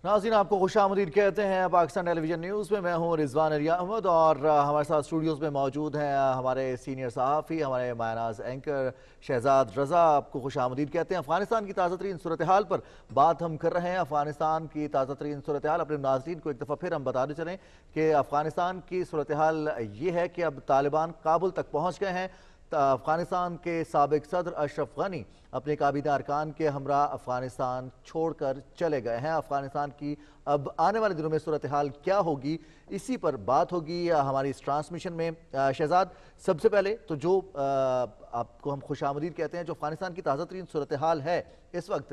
नाज़रीन, आपको खुशामदीद कहते हैं पाकिस्तान टेलीविजन न्यूज़ में। मैं हूं रिजवान अरिया अहमद और हमारे साथ स्टूडियोज़ में मौजूद हैं हमारे सीनियर सहाफ़ी, हमारे मायनाज़ एंकर शहजाद रज़ा। आपको खुशामदीद कहते हैं। अफ़गानिस्तान की ताज़ा तरीन सूरत हाल पर बात हम कर रहे हैं। अफ़गानिस्तान की ताज़ा तरीन सूरत हाल अपने नाज़रीन को एक दफ़ा फिर हम बताते चलें कि अफ़गानिस्तान की सूरत हाल ये है कि अब तालिबान काबुल तक पहुँच गए हैं। अफ़गानिस्तान के साबिक़ सदर अशरफ गनी अपने काबीना अरकान के हमरा अफ़गानिस्तान छोड़कर चले गए हैं। अफ़गानिस्तान की अब आने वाले दिनों में सूरत हाल क्या होगी, इसी पर बात होगी हमारी इस ट्रांसमिशन में। शहजाद, सबसे पहले तो जो आपको हम खुशामदीद कहते हैं, जो अफ़गानिस्तान की ताज़ा तरीन सूरत हाल है इस वक्त,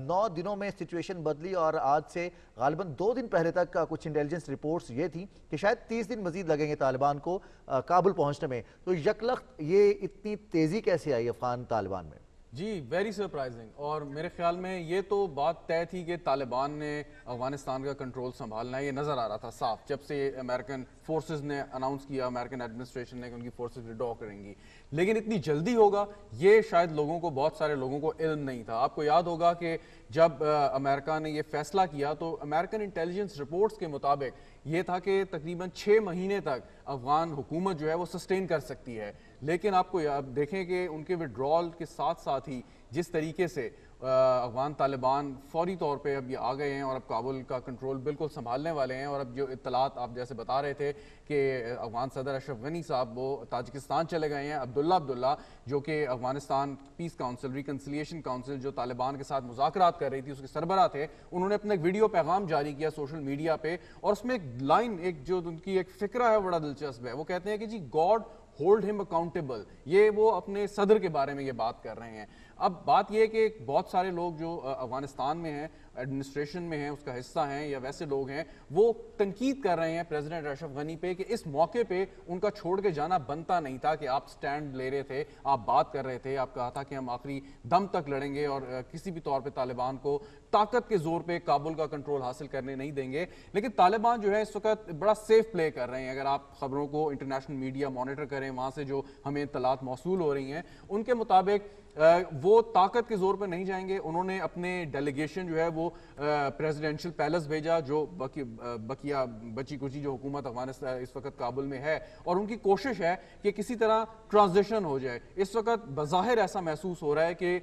9 दिनों में सिचुएशन बदली और आज से गालिबन 2 दिन पहले तक कुछ इंटेलिजेंस रिपोर्ट्स ये थी कि शायद 30 दिन मजीद लगेंगे तालिबान को काबुल पहुँचने में। तो यकलख्त ये इतनी तेज़ी कैसे आई अफ़गान तालिबान में? जी, वेरी सरप्राइजिंग। और मेरे ख्याल में ये तो बात तय थी कि तालिबान ने अफगानिस्तान का कंट्रोल संभालना है, ये नज़र आ रहा था साफ जब से अमेरिकन फोर्सेस ने अनाउंस किया, अमेरिकन एडमिनिस्ट्रेशन ने कि उनकी फोर्सेस विड्रॉ करेंगी। लेकिन इतनी जल्दी होगा ये शायद लोगों को, बहुत सारे लोगों को इल्म नहीं था। आपको याद होगा कि जब अमेरिका ने ये फैसला किया तो अमेरिकन इंटेलिजेंस रिपोर्ट्स के मुताबिक ये था कि तकरीबन 6 महीने तक अफगान हुकूमत जो है वो सस्टेन कर सकती है। लेकिन आपको देखें कि उनके विड्रॉल के साथ साथ ही जिस तरीके से अफगान तालिबान फौरी तौर पे अब ये आ गए हैं और अब काबुल का कंट्रोल बिल्कुल संभालने वाले हैं। और अब जो इत्तलात आप जैसे बता रहे थे कि अफगान सदर अशरफ गनी साहब वो ताजिकिस्तान चले गए हैं। अब्दुल्ला जो कि Afghanistan piece council, reconciliation council जो तालिबान के साथ मुज़ाकरात कर रही थी, उसके सरबराह थे, उन्होंने अपना एक वीडियो पैगाम जारी किया सोशल मीडिया पे। और उसमें एक लाइन, एक जो उनकी एक फ़िक्रा है बड़ा दिलचस्प है। वो कहते हैं कि जी, गॉड होल्ड हिम अकाउंटेबल। ये वो अपने सदर के बारे में ये बात कर रहे हैं। अब बात यह है कि बहुत सारे लोग जो अफगानिस्तान में हैं, एडमिनिस्ट्रेशन में हैं, उसका हिस्सा हैं या वैसे लोग हैं, वो तनकीद कर रहे हैं प्रेसिडेंट अशरफ गनी पे कि इस मौके पे उनका छोड़ के जाना बनता नहीं था। कि आप स्टैंड ले रहे थे, आप बात कर रहे थे, आप कहा था कि हम आखिरी दम तक लड़ेंगे और किसी भी तौर पे तालिबान को ताकत के जोर पे काबुल का कंट्रोल हासिल करने नहीं देंगे। लेकिन तालिबान जो है इस वक्त बड़ा सेफ प्ले कर रहे हैं। अगर आप खबरों को इंटरनेशनल मीडिया मॉनिटर करें, वहाँ से जो हमें इत्तलात मौसूल हो रही हैं, उनके मुताबिक वो ताकत के जोर पर नहीं जाएंगे। उन्होंने अपने डेलीगेशन जो है वो प्रेसिडेंशियल पैलेस भेजा, जो बची कुची जो हुकूमत अफगानिस्तान इस वक्त काबुल में है, और उनकी कोशिश है कि किसी तरह ट्रांजिशन हो जाए। इस वक्त बज़ाहिर ऐसा महसूस हो रहा है कि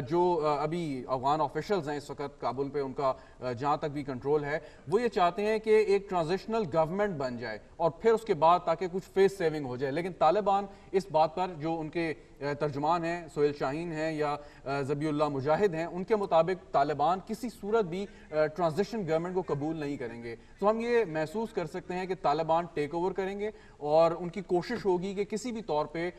जो अभी अफगान ऑफिशियल्स हैं इस वक्त काबुल पे, उनका जहाँ तक भी कंट्रोल है, वो ये चाहते हैं कि एक ट्रांजिशनल गवर्नमेंट बन जाए और फिर उसके बाद ताकि कुछ फेस सेविंग हो जाए। लेकिन तालिबान इस बात पर, जो उनके तर्जुमान हैं सोहेल शाहीन हैं या ज़बीउल्लाह मुजाहिद हैं, उनके मुताबिक तालिबान किसी सूरत भी ट्रांजिशन गवर्नमेंट को कबूल नहीं करेंगे। तो हम ये महसूस कर सकते हैं कि तालिबान टेक ओवर करेंगे और उनकी कोशिश होगी कि किसी भी तौर पे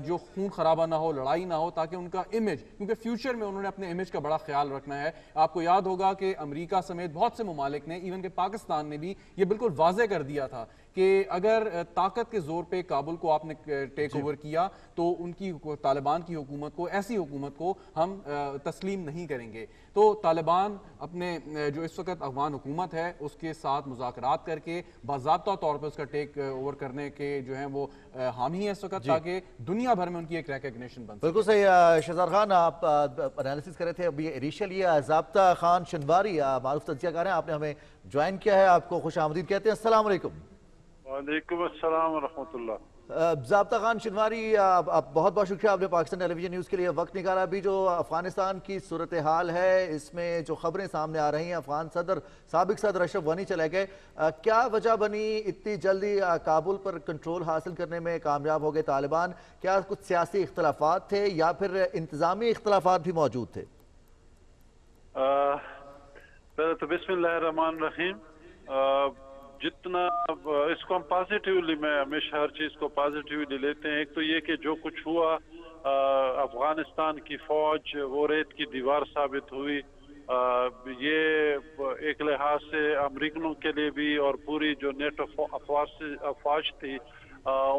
जो खून खराबा ना हो, लड़ाई ना हो, ताकि उनका इमेज, क्योंकि फ्यूचर में उन्होंने अपने इमेज का बड़ा ख्याल रखना है। आपको याद होगा कि अमेरिका समेत बहुत से ममालिक ने, इवन के पाकिस्तान ने भी ये बिल्कुल वाज़ेह कर दिया था कि अगर ताकत के जोर पे काबुल को आपने टेक ओवर किया तो उनकी तालिबान की हुकूमत को, ऐसी हुकूमत को हम तस्लीम नहीं करेंगे। तो तालिबान अपने जो इस वक्त अफगान हुकूमत है उसके साथ मुज़ाकरात करके बाज़ाब्ता तौर पर उसका टेक ओवर करने के जो है वो हामी है इस वक्त, ताकि दुनिया भर में उनकी एक रिकग्निशन बन सके। बिल्कुल सही। शहजाद खान, आप एनालिसिस कर रहे थे अभी इनिशियली। ज़ाब्ता खान शनवारी मारूफ तज्जियाकार हैं, आपने हमें ज्वाइन किया है, आपको खुश आमदीद कहते हैं। अस्सलाम वालेकुम। वालेकुम अस्सलाम व रहमतुल्लाह। ज़ाब्ता खान शनवारी, आप बहुत बहुत शुक्रिया, आपने पाकिस्तान टेलीविजन न्यूज़ के लिए वक्त निकाला। अभी जो अफगानिस्तान की सूरत हाल है, इसमें जो खबरें सामने आ रही हैं, अफगान सदर, साबिक सदर अशरफ गनी चले गए, क्या वजह बनी इतनी जल्दी काबुल पर कंट्रोल हासिल करने में कामयाब हो गए तालिबान? क्या कुछ सियासी इख्तलाफात थे या फिर इंतजामी इख्तलाफात भी मौजूद थे? पहले तो बिस्मिल्लाहिर्रहमानिर्रहीम। जितना इसको हम पॉजिटिवली, मैं हमेशा हर चीज़ को पॉजिटिवली लेते हैं। एक तो ये कि जो कुछ हुआ, अफगानिस्तान की फौज वो रेत की दीवार साबित हुई। ये एक लिहाज से अमरीकनों के लिए भी और पूरी जो नेटो अफवाज थी,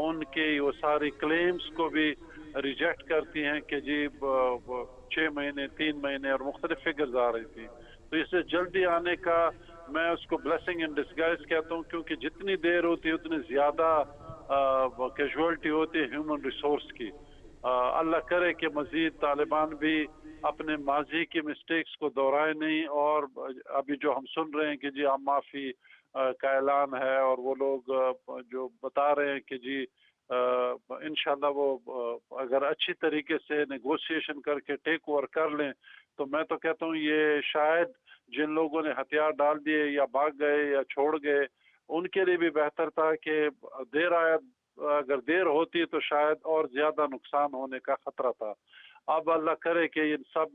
उनके वो सारी क्लेम्स को भी रिजेक्ट करती हैं कि जी 6 महीने, 3 महीने और मुख्तलिफ फिगर्स आ रही थी। तो इससे जल्दी आने का मैं उसको ब्लेसिंग इन डिस्गाइज कहता हूँ, क्योंकि जितनी देर होती है उतनी ज्यादा कैजुअलिटी होती है ह्यूमन रिसोर्स की। अल्लाह करे कि मजीद तालिबान भी अपने माजी की मिस्टेक्स को दोहराए नहीं। और अभी जो हम सुन रहे हैं कि जी हम माफ़ी का ऐलान है और वो लोग जो बता रहे हैं कि जी इंशाल्लाह वो अगर अच्छी तरीके से नेगोशिएशन करके टेक ओवर कर लें, तो मैं तो कहता हूँ ये शायद जिन लोगों ने हथियार डाल दिए या भाग गए या छोड़ गए, उनके लिए भी बेहतर था कि देर आया, अगर देर होती तो शायद और ज्यादा नुकसान होने का खतरा था। अब अल्लाह करे कि इन सब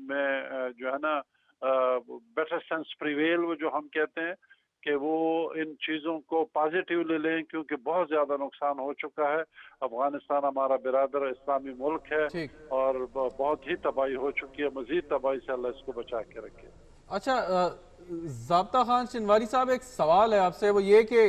में जो है ना बेटर सेंस प्रिवेल, वो जो हम कहते हैं कि वो इन चीज़ों को पॉजिटिवली लें, क्योंकि बहुत ज़्यादा नुकसान हो चुका है। अफगानिस्तान हमारा बिरादर इस्लामी मुल्क है ठीक। और बहुत ही तबाही हो चुकी है। मज़ीद तबाही से अल्लाह इसको बचा के रखे। अच्छा, ज़ाब्ता खान शिनवारी साहब, एक सवाल है आपसे, वो ये कि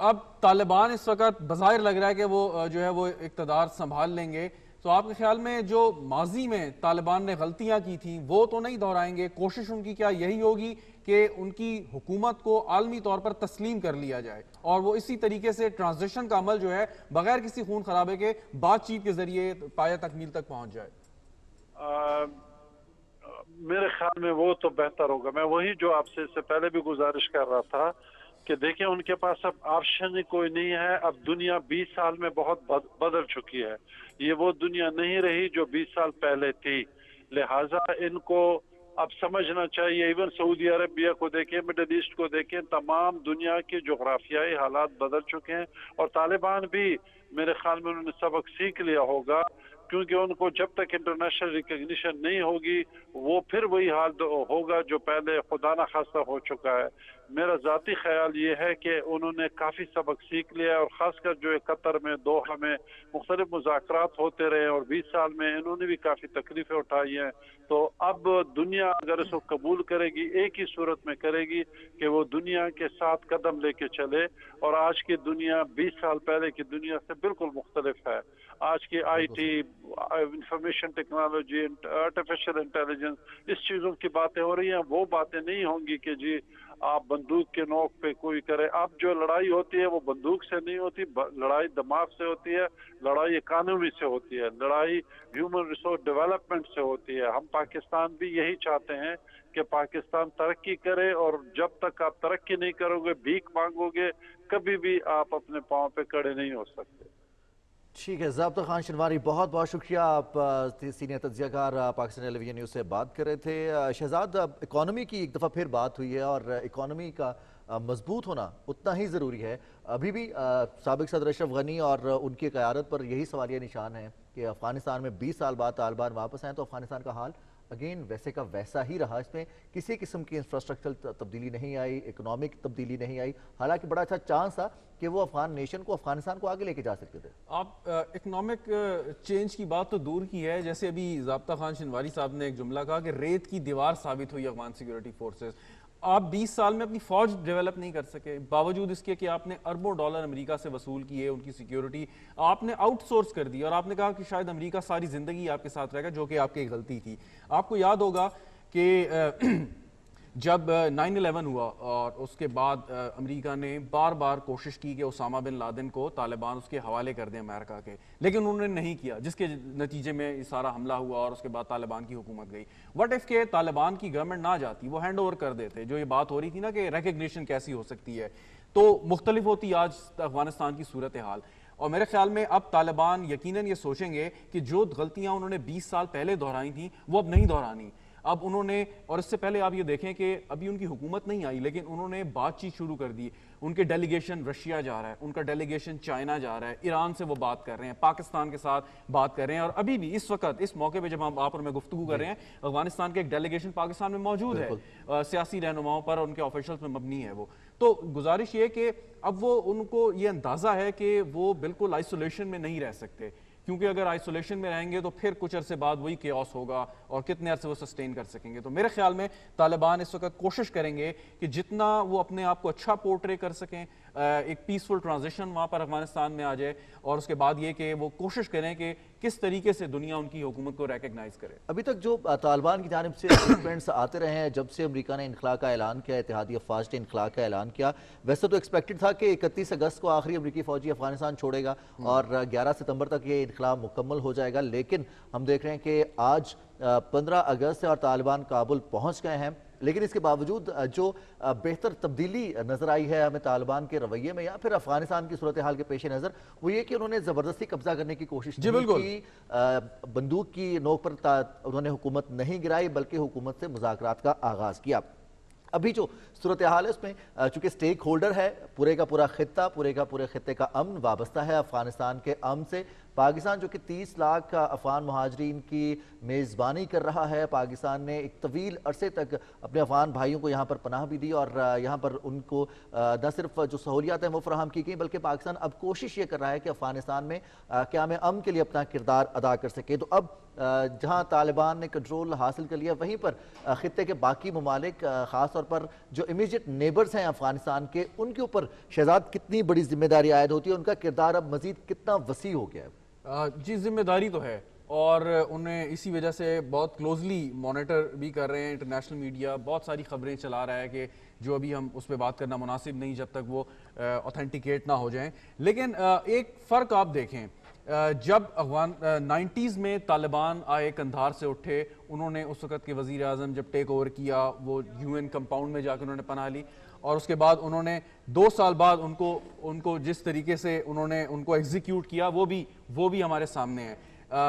अब तालिबान इस वक्त बज़ाहिर लग रहा है कि वो जो है वो इक़्तिदार संभाल लेंगे, तो आपके ख्याल में जो माजी में तालिबान ने गलतियां की थी वो तो नहीं दोहराएंगे? कोशिश उनकी क्या यही होगी कि उनकी हुकूमत को आलमी तौर पर तस्लीम कर लिया जाए और वो इसी तरीके से ट्रांजिशन का अमल जो है बगैर किसी खून खराबे के बातचीत के जरिए पाया तकमील तक पहुंच जाए? मेरे ख्याल में वो तो बेहतर होगा। मैं वही जो आपसे इससे पहले भी गुजारिश कर रहा था कि देखिए उनके पास अब ऑप्शन ही कोई नहीं है। अब दुनिया 20 साल में बहुत बदल चुकी है। ये वो दुनिया नहीं रही जो 20 साल पहले थी। लिहाजा इनको अब समझना चाहिए, इवन सऊदी अरबिया को देखें, मिडल ईस्ट को देखें, तमाम दुनिया के जोग्राफियाई हालात बदल चुके हैं और तालिबान भी मेरे ख्याल में उन्होंने सबक सीख लिया होगा, क्योंकि उनको जब तक इंटरनेशनल रिकग्निशन नहीं होगी वो फिर वही हाल होगा जो पहले खुदा न खास्ता हो चुका है। मेरा ज़ाती ख्याल ये है कि उन्होंने काफ़ी सबक सीख लिया और ख़ासकर जो कतर में, दोहा में मुख्तलिफ मुज़ाकरात होते रहे और 20 साल में इन्होंने भी काफ़ी तकलीफ़ें उठाई हैं। तो अब दुनिया अगर इसको कबूल करेगी, एक ही सूरत में करेगी कि वो दुनिया के साथ कदम लेके चले। और आज की दुनिया 20 साल पहले की दुनिया से बिल्कुल मुख्तलिफ है। आज की IT, information technology, artificial intelligence, इस चीज़ों की बातें हो रही हैं। वो बातें नहीं होंगी कि जी आप बंदूक के नोक पे कोई करे। अब जो लड़ाई होती है वो बंदूक से नहीं होती, लड़ाई दिमाग से होती है, लड़ाई इकानमी से होती है, लड़ाई ह्यूमन रिसोर्स डेवलपमेंट से होती है। हम पाकिस्तान भी यही चाहते हैं कि पाकिस्तान तरक्की करे, और जब तक आप तरक्की नहीं करोगे, भीख मांगोगे, कभी भी आप अपने पाँव पे खड़े नहीं हो सकते। ठीक है, ज़ाब्ता खान शिनवारी, बहुत बहुत शुक्रिया। आप सीनियर तज्ज़ियाकार पाकिस्तान टेलीविजन न्यूज़ से बात कर रहे थे। शहजाद, इकॉनमी की एक दफ़ा फिर बात हुई है और इकॉनमी का मजबूत होना उतना ही ज़रूरी है। अभी भी साबिक़ सदर अशरफ गनी और उनकी क़यादत पर यही सवालिया निशान है कि अफ़गानिस्तान में 20 साल बाद तालिबान वापस आए तो अफ़गानिस्तान का हाल अगेन वैसे का वैसा ही रहा। इसमें किसी किस्म की इंफ्रास्ट्रक्चर तब्दीली नहीं आई, इकोनॉमिक तब्दीली नहीं आई। हालांकि बड़ा अच्छा चांस था कि वो अफगान नेशन को, अफगानिस्तान को आगे लेके जा सकते थे। आप इकोनॉमिक चेंज की बात तो दूर की है, जैसे अभी ज़ाब्ता खान शिनवारी साहब ने एक जुमला कहा कि रेत की दीवार साबित हुई अफगान सिक्योरिटी फोर्सेस। आप 20 साल में अपनी फौज डेवलप नहीं कर सके, बावजूद इसके कि आपने अरबों डॉलर अमेरिका से वसूल किए, उनकी सिक्योरिटी आपने आउटसोर्स कर दी और आपने कहा कि शायद अमेरिका सारी जिंदगी आपके साथ रहेगा, जो कि आपकी गलती थी। आपको याद होगा कि जब 9/11 हुआ और उसके बाद अमेरिका ने बार बार कोशिश की कि उसामा बिन लादेन को तालिबान उसके हवाले कर दें अमेरिका के, लेकिन उन्होंने नहीं किया, जिसके नतीजे में ये सारा हमला हुआ और उसके बाद तालिबान की हुकूमत गई। व्हाट इफ के तालिबान की गवर्नमेंट ना जाती, वो हैंड ओवर कर देते, जो ये बात हो रही थी ना कि रिकग्निशन कैसी हो सकती है, तो मुख्तलिफ होती आज अफगानिस्तान की सूरत हाल। और मेरे ख्याल में अब तालिबान यकीनन ये सोचेंगे कि जो गलतियां उन्होंने 20 साल पहले दोहराई थी वो अब नहीं दोहरानी। अब उन्होंने, और इससे पहले आप ये देखें कि अभी उनकी हुकूमत नहीं आई लेकिन उन्होंने बातचीत शुरू कर दी। उनके डेलीगेशन रशिया जा रहा है, उनका डेलीगेशन चाइना जा रहा है, ईरान से वो बात कर रहे हैं, पाकिस्तान के साथ बात कर रहे हैं, और अभी भी इस वक्त इस मौके पे जब हम आप और मैं गुफ्तगू कर रहे हैं, अफगानिस्तान के एक डेलीगेशन पाकिस्तान में मौजूद है, सियासी रहनुमाओं पर और उनके ऑफिशियल्स में मबनी है वो। तो गुजारिश ये कि अब वो उनको ये अंदाजा है कि वो बिल्कुल आइसोलेशन में नहीं रह सकते, क्योंकि अगर आइसोलेशन में रहेंगे तो फिर कुछ अरसे बाद वही केओस होगा और कितने अरसे वो सस्टेन कर सकेंगे। तो मेरे ख्याल में तालिबान इस वक्त कोशिश करेंगे कि जितना वो अपने आप को अच्छा पोर्ट्रे कर सकें, एक पीसफुल ट्रांजिशन वहाँ पर अफगानिस्तान में आ जाए, और उसके बाद ये कि वो कोशिश करें कि किस तरीके से दुनिया उनकी हुकूमत को रिकग्नाइज करे। अभी तक जो तालिबान की जानिब से स्टेटमेंट्स आते रहे हैं, जब से अमेरिका ने इनखला का ऐलान किया, इत्तेहादी अफवाज ने इनखला का ऐलान किया, वैसे तो एक्सपेक्टेड था कि 31 अगस्त को आखिरी अमेरिकी फौजी अफगानिस्तान छोड़ेगा और 11 सितंबर तक ये انخلا मुकम्मल हो जाएगा। लेकिन हम देख रहे हैं कि आज 15 अगस्त है और तालिबान काबुल पहुंच गए हैं, लेकिन इसके बावजूद जो बेहतर तब्दीली नज़र आई है हमें तालिबान के रवैये में या फिर अफगानिस्तान की सूरत हाल के पेश नज़र, वो ये कि उन्होंने ज़बरदस्ती कब्जा करने की कोशिश नहीं की, बंदूक की नोक पर उन्होंने हुकूमत नहीं गिराई, बल्कि हुकूमत से मुज़ाकरात का आगाज़ किया। अभी जो सूरत हाल है उसमें चूँकि स्टेक होल्डर है पूरे का पूरा खित्ता, पूरे का पूरे खित्ते का अमन वाबस्ता है अफगानिस्तान के अमन से। पाकिस्तान जो कि 30 लाख अफगान महाजरीन की मेज़बानी कर रहा है, पाकिस्तान ने एक तवील अरसे तक अपने अफगान भाइयों को यहाँ पर पनाह भी दी और यहाँ पर उनको न सिर्फ जो सहूलियात हैं वो फराहम की गई, बल्कि पाकिस्तान अब कोशिश ये कर रहा है कि अफगानिस्तान में क़याम अमन के लिए अपना किरदार अदा कर सके। तो अब जहाँ तालिबान ने कंट्रोल हासिल कर लिया, वहीं पर खित्ते के बाकी ममालिक, ख़ास तौर पर जो इमीडिएट नेबर्स हैं अफगानिस्तान के, उनके ऊपर शहजाद कितनी बड़ी जिम्मेदारी आयद होती है, उनका किरदार अब मज़ीद कितना वसी हो गया है? जी जिम्मेदारी तो है और उन्हें इसी वजह से बहुत क्लोजली मॉनिटर भी कर रहे हैं। इंटरनेशनल मीडिया बहुत सारी खबरें चला रहा है कि जो अभी हम उस पर बात करना मुनासिब नहीं जब तक वो ऑथेंटिकेट ना हो जाएं। लेकिन एक फ़र्क आप देखें, जब अफगान 90s में तालिबान आए, कंधार से उठे, उन्होंने उस वक़्त के वज़ीर आज़म जब टेक ओवर किया, वो UN कंपाउंड में जाकर उन्होंने पनाह ली और उसके बाद उन्होंने 2 साल बाद उनको जिस तरीके से उन्होंने उनको एग्जीक्यूट किया वो भी हमारे सामने है।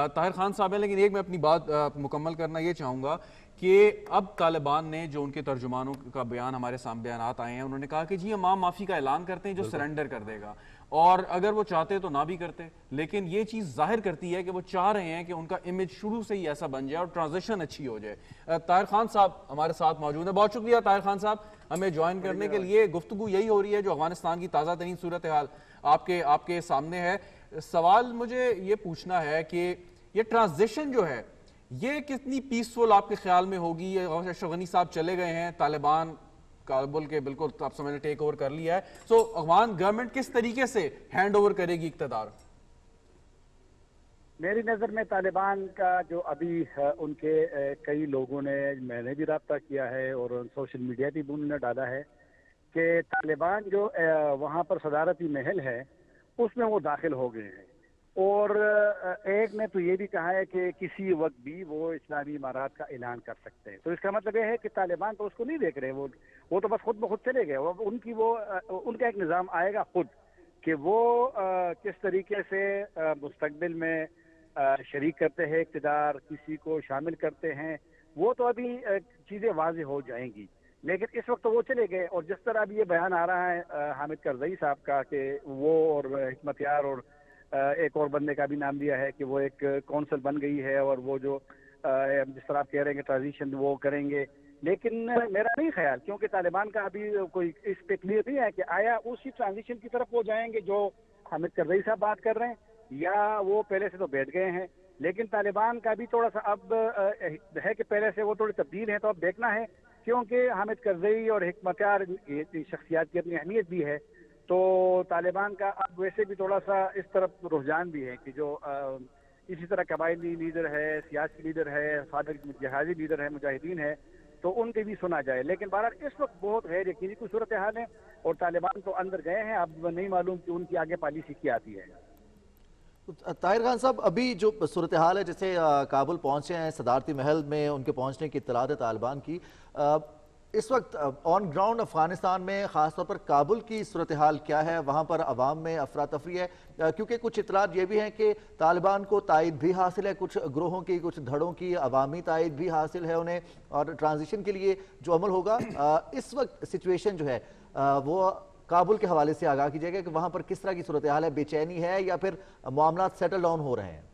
ताहिर खान साहब है, लेकिन एक मैं अपनी बात मुकम्मल करना ये चाहूँगा कि अब तालिबान ने जो उनके तर्जुमानों का बयान हमारे सामने बयानात आए हैं, उन्होंने कहा कि जी हम आम माफ़ी का ऐलान करते हैं जो सरेंडर कर देगा, और अगर वो चाहते तो ना भी करते, लेकिन ये चीज़ जाहिर करती है कि वो चाह रहे हैं कि उनका इमेज शुरू से ही ऐसा बन जाए और ट्रांजिशन अच्छी हो जाए। ताहिर खान साहब हमारे साथ मौजूद है, बहुत शुक्रिया ताहिर खान साहब हमें ज्वाइन करने के लिए। गुफ्तगू यही हो रही है जो अफगानिस्तान की ताज़ा तरीन सूरत हाल आपके सामने है। सवाल मुझे ये पूछना है कि ये ट्रांजिशन जो है ये कितनी पीसफुल आपके ख्याल में होगी? अशरफ गनी साहब चले गए हैं, तालिबान काबुल के बिल्कुल आप समझ टेक ओवर कर लिया है, सो अफगान गवर्नमेंट किस तरीके से हैंड ओवर करेगी इक़्तिदार? मेरी नज़र में तालिबान का जो अभी उनके कई लोगों ने, मैंने भी रब्ता किया है और सोशल मीडिया भी उन्होंने डाला है कि तालिबान जो वहाँ पर सदारती महल है उसमें वो दाखिल हो गए हैं, और एक ने तो ये भी कहा है कि किसी वक्त भी वो इस्लामी इमारात का ऐलान कर सकते हैं। तो इसका मतलब ये है कि तालिबान तो उसको नहीं देख रहे, वो तो बस खुद ब खुद चले गए। उनका एक निज़ाम आएगा खुद कि वो किस तरीके से मुस्तकबिल में शरीक करते हैं, इक़्तिदार किसी को शामिल करते हैं, वो तो अभी चीज़ें वाज़ेह हो जाएंगी। लेकिन इस वक्त तो वो चले गए, और जिस तरह अभी ये बयान आ रहा है हामिद करज़ई साहब का कि वो और हिकमत यार और एक और बंदे का भी नाम दिया है कि वो एक कौंसल बन गई है और वो जो जिस तरह आप कह रहे हैं कि ट्रांजिशन वो करेंगे, लेकिन मेरा नहीं ख्याल, क्योंकि तालिबान का अभी कोई इस पे क्लियर नहीं है कि आया उसी ट्रांजिशन की तरफ वो जाएंगे जो हामिद करज़ई साहब बात कर रहे हैं, या वो पहले से तो बैठ गए हैं। लेकिन तालिबान का भी थोड़ा सा अब है कि पहले से वो थोड़ी तब्दील है, तो अब देखना है, क्योंकि हामिद करज़ई और हिकमत यार शख्सियात की अपनी अहमियत भी है। तो तालिबान का अब वैसे भी थोड़ा सा इस तरफ रुझान भी है कि जो इसी तरह कबायली लीडर है, सियासी लीडर है, साबिक जिहादी लीडर है, मुजाहिदीन है, तो उनके भी सुना जाए। लेकिन बहरहाल इस वक्त बहुत गैर यकीनी कोई सूरत हाल है और तालिबान तो अंदर गए हैं, अब नहीं मालूम कि उनकी आगे पॉलिसी क्या आती है। ताहिर खान साहब, अभी जो सूरत हाल है, जैसे काबुल पहुंचे हैं, सदारती महल में उनके पहुंचने की इत्तलात है तालिबान की, इस वक्त ऑन ग्राउंड अफगानिस्तान में ख़ासतौर पर काबुल की सूरत हाल क्या है? वहाँ पर अवाम में अफरा तफरी है, क्योंकि कुछ इतलात ये भी हैं कि तालिबान को तायद भी हासिल है, कुछ ग्रोहों की, कुछ धड़ों की अवामी तायद भी हासिल है उन्हें, और ट्रांजिशन के लिए जो अमल होगा इस वक्त सिचुएशन जो है वो काबुल के हवाले से आगाह कीजिएगा कि वहाँ पर किस तरह की सूरत हाल है, बेचैनी है या फिर मामला सेटल डाउन हो रहे हैं?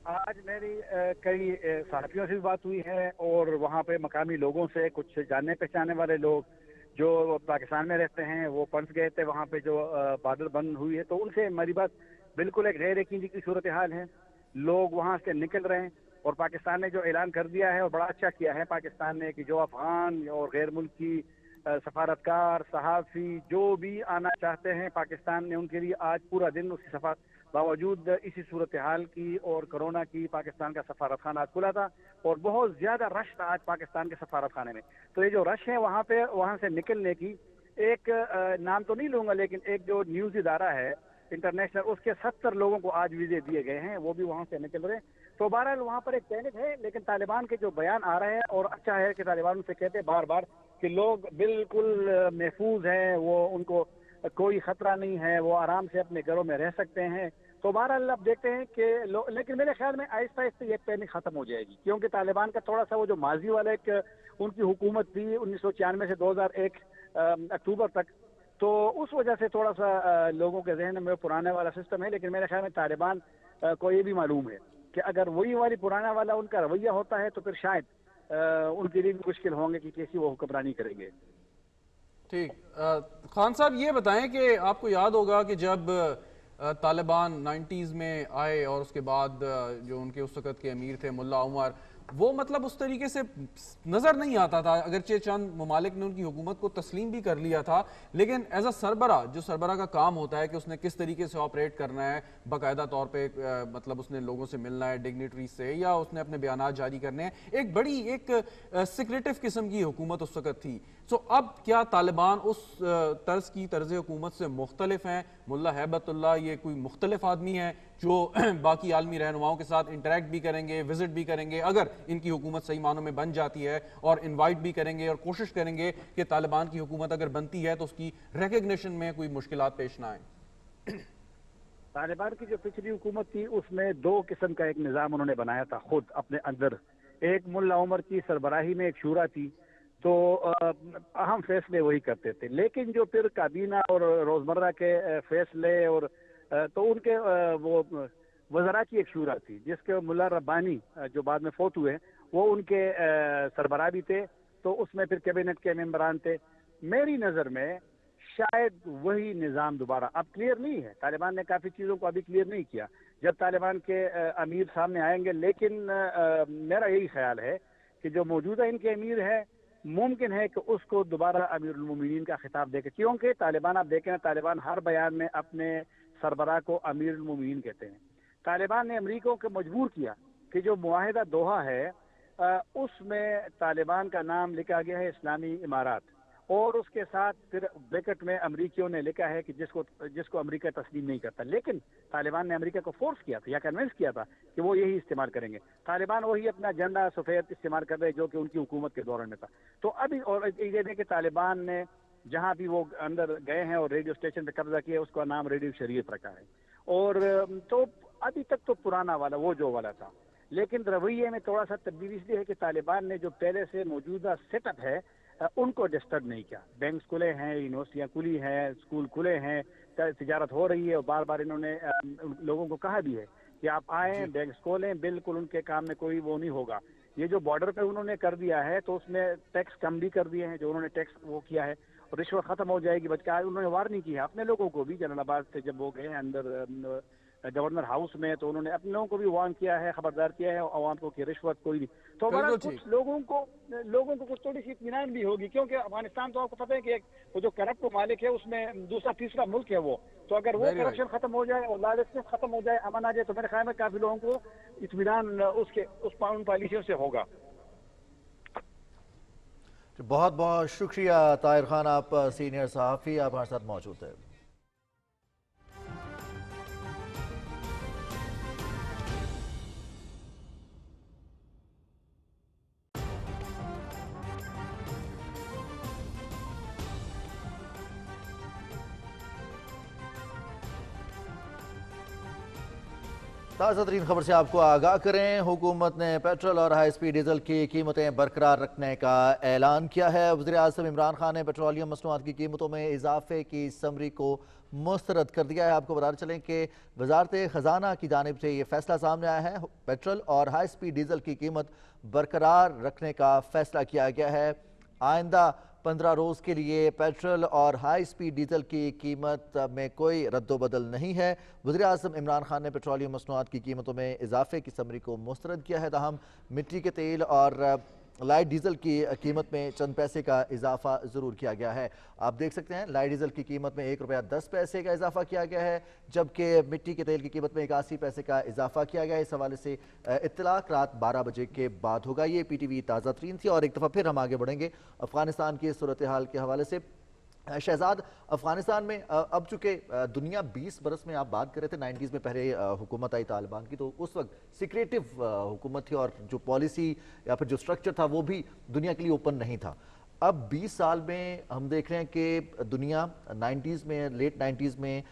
आज मेरी कई साथियों से भी बात हुई है और वहाँ पे मकामी लोगों से, कुछ जानने पहचाने वाले लोग जो पाकिस्तान में रहते हैं वो पंस गए थे वहाँ पे जो बादल बंद हुई है, तो उनसे हमारी बात बिल्कुल एक गैर यकीनी की सूरत हाल है। लोग वहाँ से निकल रहे हैं और पाकिस्तान ने जो ऐलान कर दिया है और बड़ा अच्छा किया है पाकिस्तान ने कि जो अफगान और गैर मुल्की सफारतकार, सहाफ़ी जो भी आना चाहते हैं पाकिस्तान ने उनके लिए आज पूरा दिन उसकी बावजूद इसी सूरत हाल की और कोरोना की पाकिस्तान का सफारत खाना आज खुला था और बहुत ज़्यादा रश था आज पाकिस्तान के सफारत खाने में। तो ये जो रश है वहाँ पे, वहाँ से निकलने की एक नाम तो नहीं लूँगा, लेकिन एक जो न्यूज़ इदारा है इंटरनेशनल, उसके 70 लोगों को आज वीजे दिए गए हैं, वो भी वहाँ से निकल रहे हैं। तो बहरहाल वहाँ पर एक पैनिक है, लेकिन तालिबान के जो बयान आ रहे हैं, और अच्छा है कि तालिबान से कहते हैं बार बार कि लोग बिल्कुल महफूज हैं, वो उनको कोई खतरा नहीं है, वो आराम से अपने घरों में रह सकते हैं। तो बहरहाल अब देखते हैं कि लेकिन मेरे ख्याल में आहिस्ता आहिस्ता ये पैनिक खत्म हो जाएगी, क्योंकि तालिबान का थोड़ा सा वो जो माजी वाला एक उनकी हुकूमत थी 1996 से 2001 अक्टूबर तक, तो उस वजह से थोड़ा सा लोगों के जहन में पुराने वाला सिस्टम है। लेकिन मेरे ख्याल में तालिबान को ये भी मालूम है कि अगर वही वाली पुराना वाला उनका रवैया होता है तो फिर शायद उनके लिए भी मुश्किल होंगे कि कैसी वो हुक्मरानी करेंगे। ठीक, खान साहब ये बताएं कि आपको याद होगा कि जब तालिबान 90s में आए और उसके बाद जो उनके उस वक़्त के अमीर थे मुल्ला उमर, वो मतलब उस तरीके से नज़र नहीं आता था, अगरचे चंद ममालिक ने उनकी हुकूमत को तस्लीम भी कर लिया था, लेकिन एज अ सरबरा, जो सरबरा का काम होता है कि उसने किस तरीके से ऑपरेट करना है, बाकायदा तौर पे मतलब उसने लोगों से मिलना है डिग्निटरी से, या उसने अपने बयानात जारी करने हैं, एक बड़ी एक सिक्रेटिव किस्म की हुकूमत उस वक़्त थी। सो अब क्या तालिबान उस तर्ज की तर्ज हुकूमत से मुख्तलिफ हैं? मुल्ला हैबतुल्लाह ये कोई मुख्तलिफ आदमी है जो बाकी आलमी रहनुमाओं के साथ इंटरेक्ट भी करेंगे, विजिट भी करेंगे, अगर इनकी हुकूमत सही मानों में बन जाती है, और इनवाइट भी करेंगे और कोशिश करेंगे कि तालिबान की हुकूमत अगर बनती है तो उसकी रिकग्निशन में कोई मुश्किलात पेश ना आए। तालिबान की जो पिछली हुकूमत थी उसमें दो किस्म का एक निज़ाम उन्होंने बनाया था खुद अपने अंदर। एक मुल्ला उमर की सरबराही में एक शूरा थी, तो अहम फैसले वही करते थे, लेकिन जो फिर काबीना और रोजमर्रा के फैसले और तो उनके वो वज़रा की एक शूरा थी जिसके मुल्ला रब्बानी जो बाद में फोत हुए वो उनके सरबराह भी थे, तो उसमें फिर कैबिनेट के मेंबरान थे। मेरी नज़र में शायद वही निज़ाम दोबारा, अब क्लियर नहीं है, तालिबान ने काफ़ी चीज़ों को अभी क्लियर नहीं किया जब तालिबान के अमीर सामने आएंगे, लेकिन मेरा यही ख्याल है कि जो मौजूदा इनके अमीर है मुमकिन है कि उसको दोबारा अमीरुल मोमिनीन का खिताब देके, क्योंकि तालिबान आप देखें ना, तालिबान हर बयान में अपने सरबराह को अमीरुल मोमिनीन कहते हैं। तालिबान ने अमरीका को मजबूर किया कि जो मुआहिदा दोहा है उसमें तालिबान का नाम लिखा गया है इस्लामी इमारात, और उसके साथ फिर ब्रैकेट में अमरीकियों ने लिखा है कि जिसको अमेरिका तस्लीम नहीं करता। लेकिन तालिबान ने अमेरिका को फोर्स किया था या कन्विंस किया था कि वो यही इस्तेमाल करेंगे। तालिबान वही अपना झंडा सफ़ेद इस्तेमाल कर रहे जो कि उनकी हुकूमत के दौरान में था। तो अभी और ये देखें कि तालिबान ने जहाँ भी वो अंदर गए हैं और रेडियो स्टेशन पे कब्जा किया, उसका नाम रेडियो शरीयत रखा है, और तो अभी तक तो पुराना वाला वो जो वाला था, लेकिन रवैये में थोड़ा सा तब्दीली इसलिए है कि तालिबान ने जो पहले से मौजूदा सेटअप है उनको डिस्टर्ब नहीं किया। बैंक खुले हैं, यूनिवर्सिटियाँ खुली हैं, स्कूल खुले हैं, तिजारत हो रही है, और बार बार इन्होंने लोगों को कहा भी है कि आप आएँ, बैंक खोलें, बिल्कुल उनके काम में कोई वो नहीं होगा। ये जो बॉर्डर पे उन्होंने कर दिया है तो उसमें टैक्स कम भी कर दिए हैं, जो उन्होंने टैक्स वो किया है, और रिश्वत खत्म हो जाएगी। बच्चा उन्होंने वार्निंग की है अपने लोगों को भी, जलालाबाद से जब वो गए अंदर गवर्नर हाउस में, तो उन्होंने अपने लोगों को भी वार्न किया है, खबरदार किया है अवाम को कि रिश्वत कोई नहीं। तो हमारा कुछ लोगों को कुछ थोड़ी सी इत्मीनान भी होगी, क्योंकि अफगानिस्तान तो आपको पता है कि एक वो जो करप्ट मालिक है उसमें दूसरा तीसरा मुल्क है वो, तो अगर वो करप्शन खत्म हो जाए और लालच खत्म हो जाए, अमन आ जाए, तो मेरे ख्याल में काफी लोगों को इत्मीनान उन पॉलिसियों से होगा। बहुत बहुत शुक्रिया ताहिर खान, आप सीनियर सहाफ़ी, आप हमारे साथ मौजूद है। ताज़ा तरीन खबर से आपको आगाह करें, हुकूमत ने पेट्रोल और हाई स्पीड डीजल की कीमतें बरकरार रखने का ऐलान किया है। वज़ीर-ए-आज़म इमरान खान ने पेट्रोलियम मसनूआत की कीमतों में इजाफे की समरी को मुस्तरद कर दिया है। आपको बताते चलें कि वज़ारत ख़जाना की जानिब से ये फैसला सामने आया है। पेट्रोल और हाई स्पीड डीजल की कीमत बरकरार रखने का फैसला किया गया है। आइंदा 15 रोज़ के लिए पेट्रोल और हाई स्पीड डीजल की कीमत में कोई रद्दोबदल नहीं है। वज़ीर-ए-आज़म इमरान खान ने पेट्रोलियम मसनूआत की कीमतों में इजाफे की समरी को मुस्तरद किया है। ताहम मिट्टी के तेल और लाइट डीजल की कीमत में चंद पैसे का इजाफा ज़रूर किया गया है। आप देख सकते हैं लाइट डीजल की कीमत में ₹1.10 का इजाफा किया गया है, जबकि मिट्टी के तेल की कीमत में 81 पैसे का इजाफा किया गया है। इस हवाले से इत्तलाक रात 12 बजे के बाद होगा। ये PTV ताज़ा तरीन थी, और एक दफ़ा फिर हम आगे बढ़ेंगे अफगानिस्तान की सूरत हाल के हवाले से। शहजाद, अफगानिस्तान में अब चूंकि दुनिया 20 बरस में आप बात कर रहे थे, 90s में पहले हुकूमत आई तालिबान की, तो उस वक्त सिक्रेटिव हुकूमत थी और जो पॉलिसी या फिर जो स्ट्रक्चर था वो भी दुनिया के लिए ओपन नहीं था। अब 20 साल में हम देख रहे हैं कि दुनिया 90s में, लेट 90s में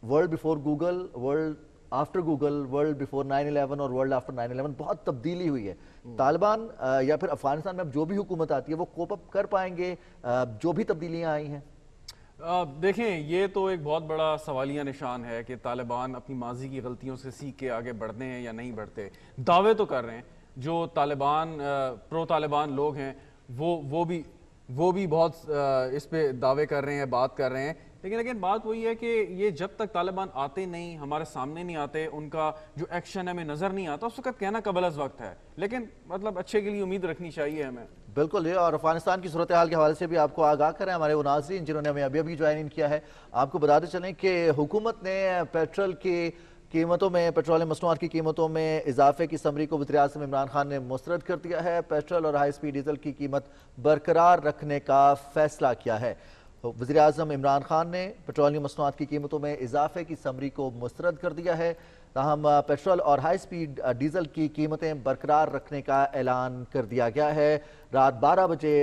world before Google, world after Google, world before 9/11 और वर्ल्ड आफ्टर 9/11 बहुत तब्दीली हुई है। तालिबान या फिर अफगानिस्तान में अब जो भी हुकूमत आती है वो कोप अप कर पाएंगे जो भी तब्दीलियां आई हैं? देखें, ये तो एक बहुत बड़ा सवालिया निशान है कि तालिबान अपनी माजी की गलतियों से सीख के आगे बढ़ते हैं या नहीं बढ़ते। दावे तो कर रहे हैं जो तालिबान प्रो तालिबान लोग हैं, वो भी बहुत इस पे दावे कर रहे हैं, बात कर रहे हैं, लेकिन बात वही है कि ये जब तक तालिबान आते नहीं, हमारे सामने नहीं आते, उनका जो एक्शन है हमें नजर नहीं आता, उस वक्त कहना कबल अज़ वक्त है, लेकिन मतलब अच्छे के लिए उम्मीद रखनी चाहिए हमें। बिल्कुल, ये और अफगानिस्तान की सूरत हाल के हवाले से भी आपको आगाह करें हमारे वो नाज़रीन जिन्होंने हमें अभी अभी ज्वाइन इन किया है। आपको बताते चलें कि हुकूमत ने पेट्रोल की कीमतों में, पेट्रोलियम मसनूआत की कीमतों में इजाफे की समरी को वज़ीर-ए-आज़म इमरान खान ने मुस्तरद कर दिया है। पेट्रोल और हाई स्पीड डीजल की कीमत बरकरार रखने का फैसला किया है। वज़ीर-ए-आज़म इमरान खान ने पेट्रोलियम मसनूआत की कीमतों में इजाफे की समरी को मुस्तरद कर दिया है। ताहम पेट्रोल और हाई स्पीड डीजल की कीमतें बरकरार रखने का ऐलान कर दिया गया है। रात 12 बजे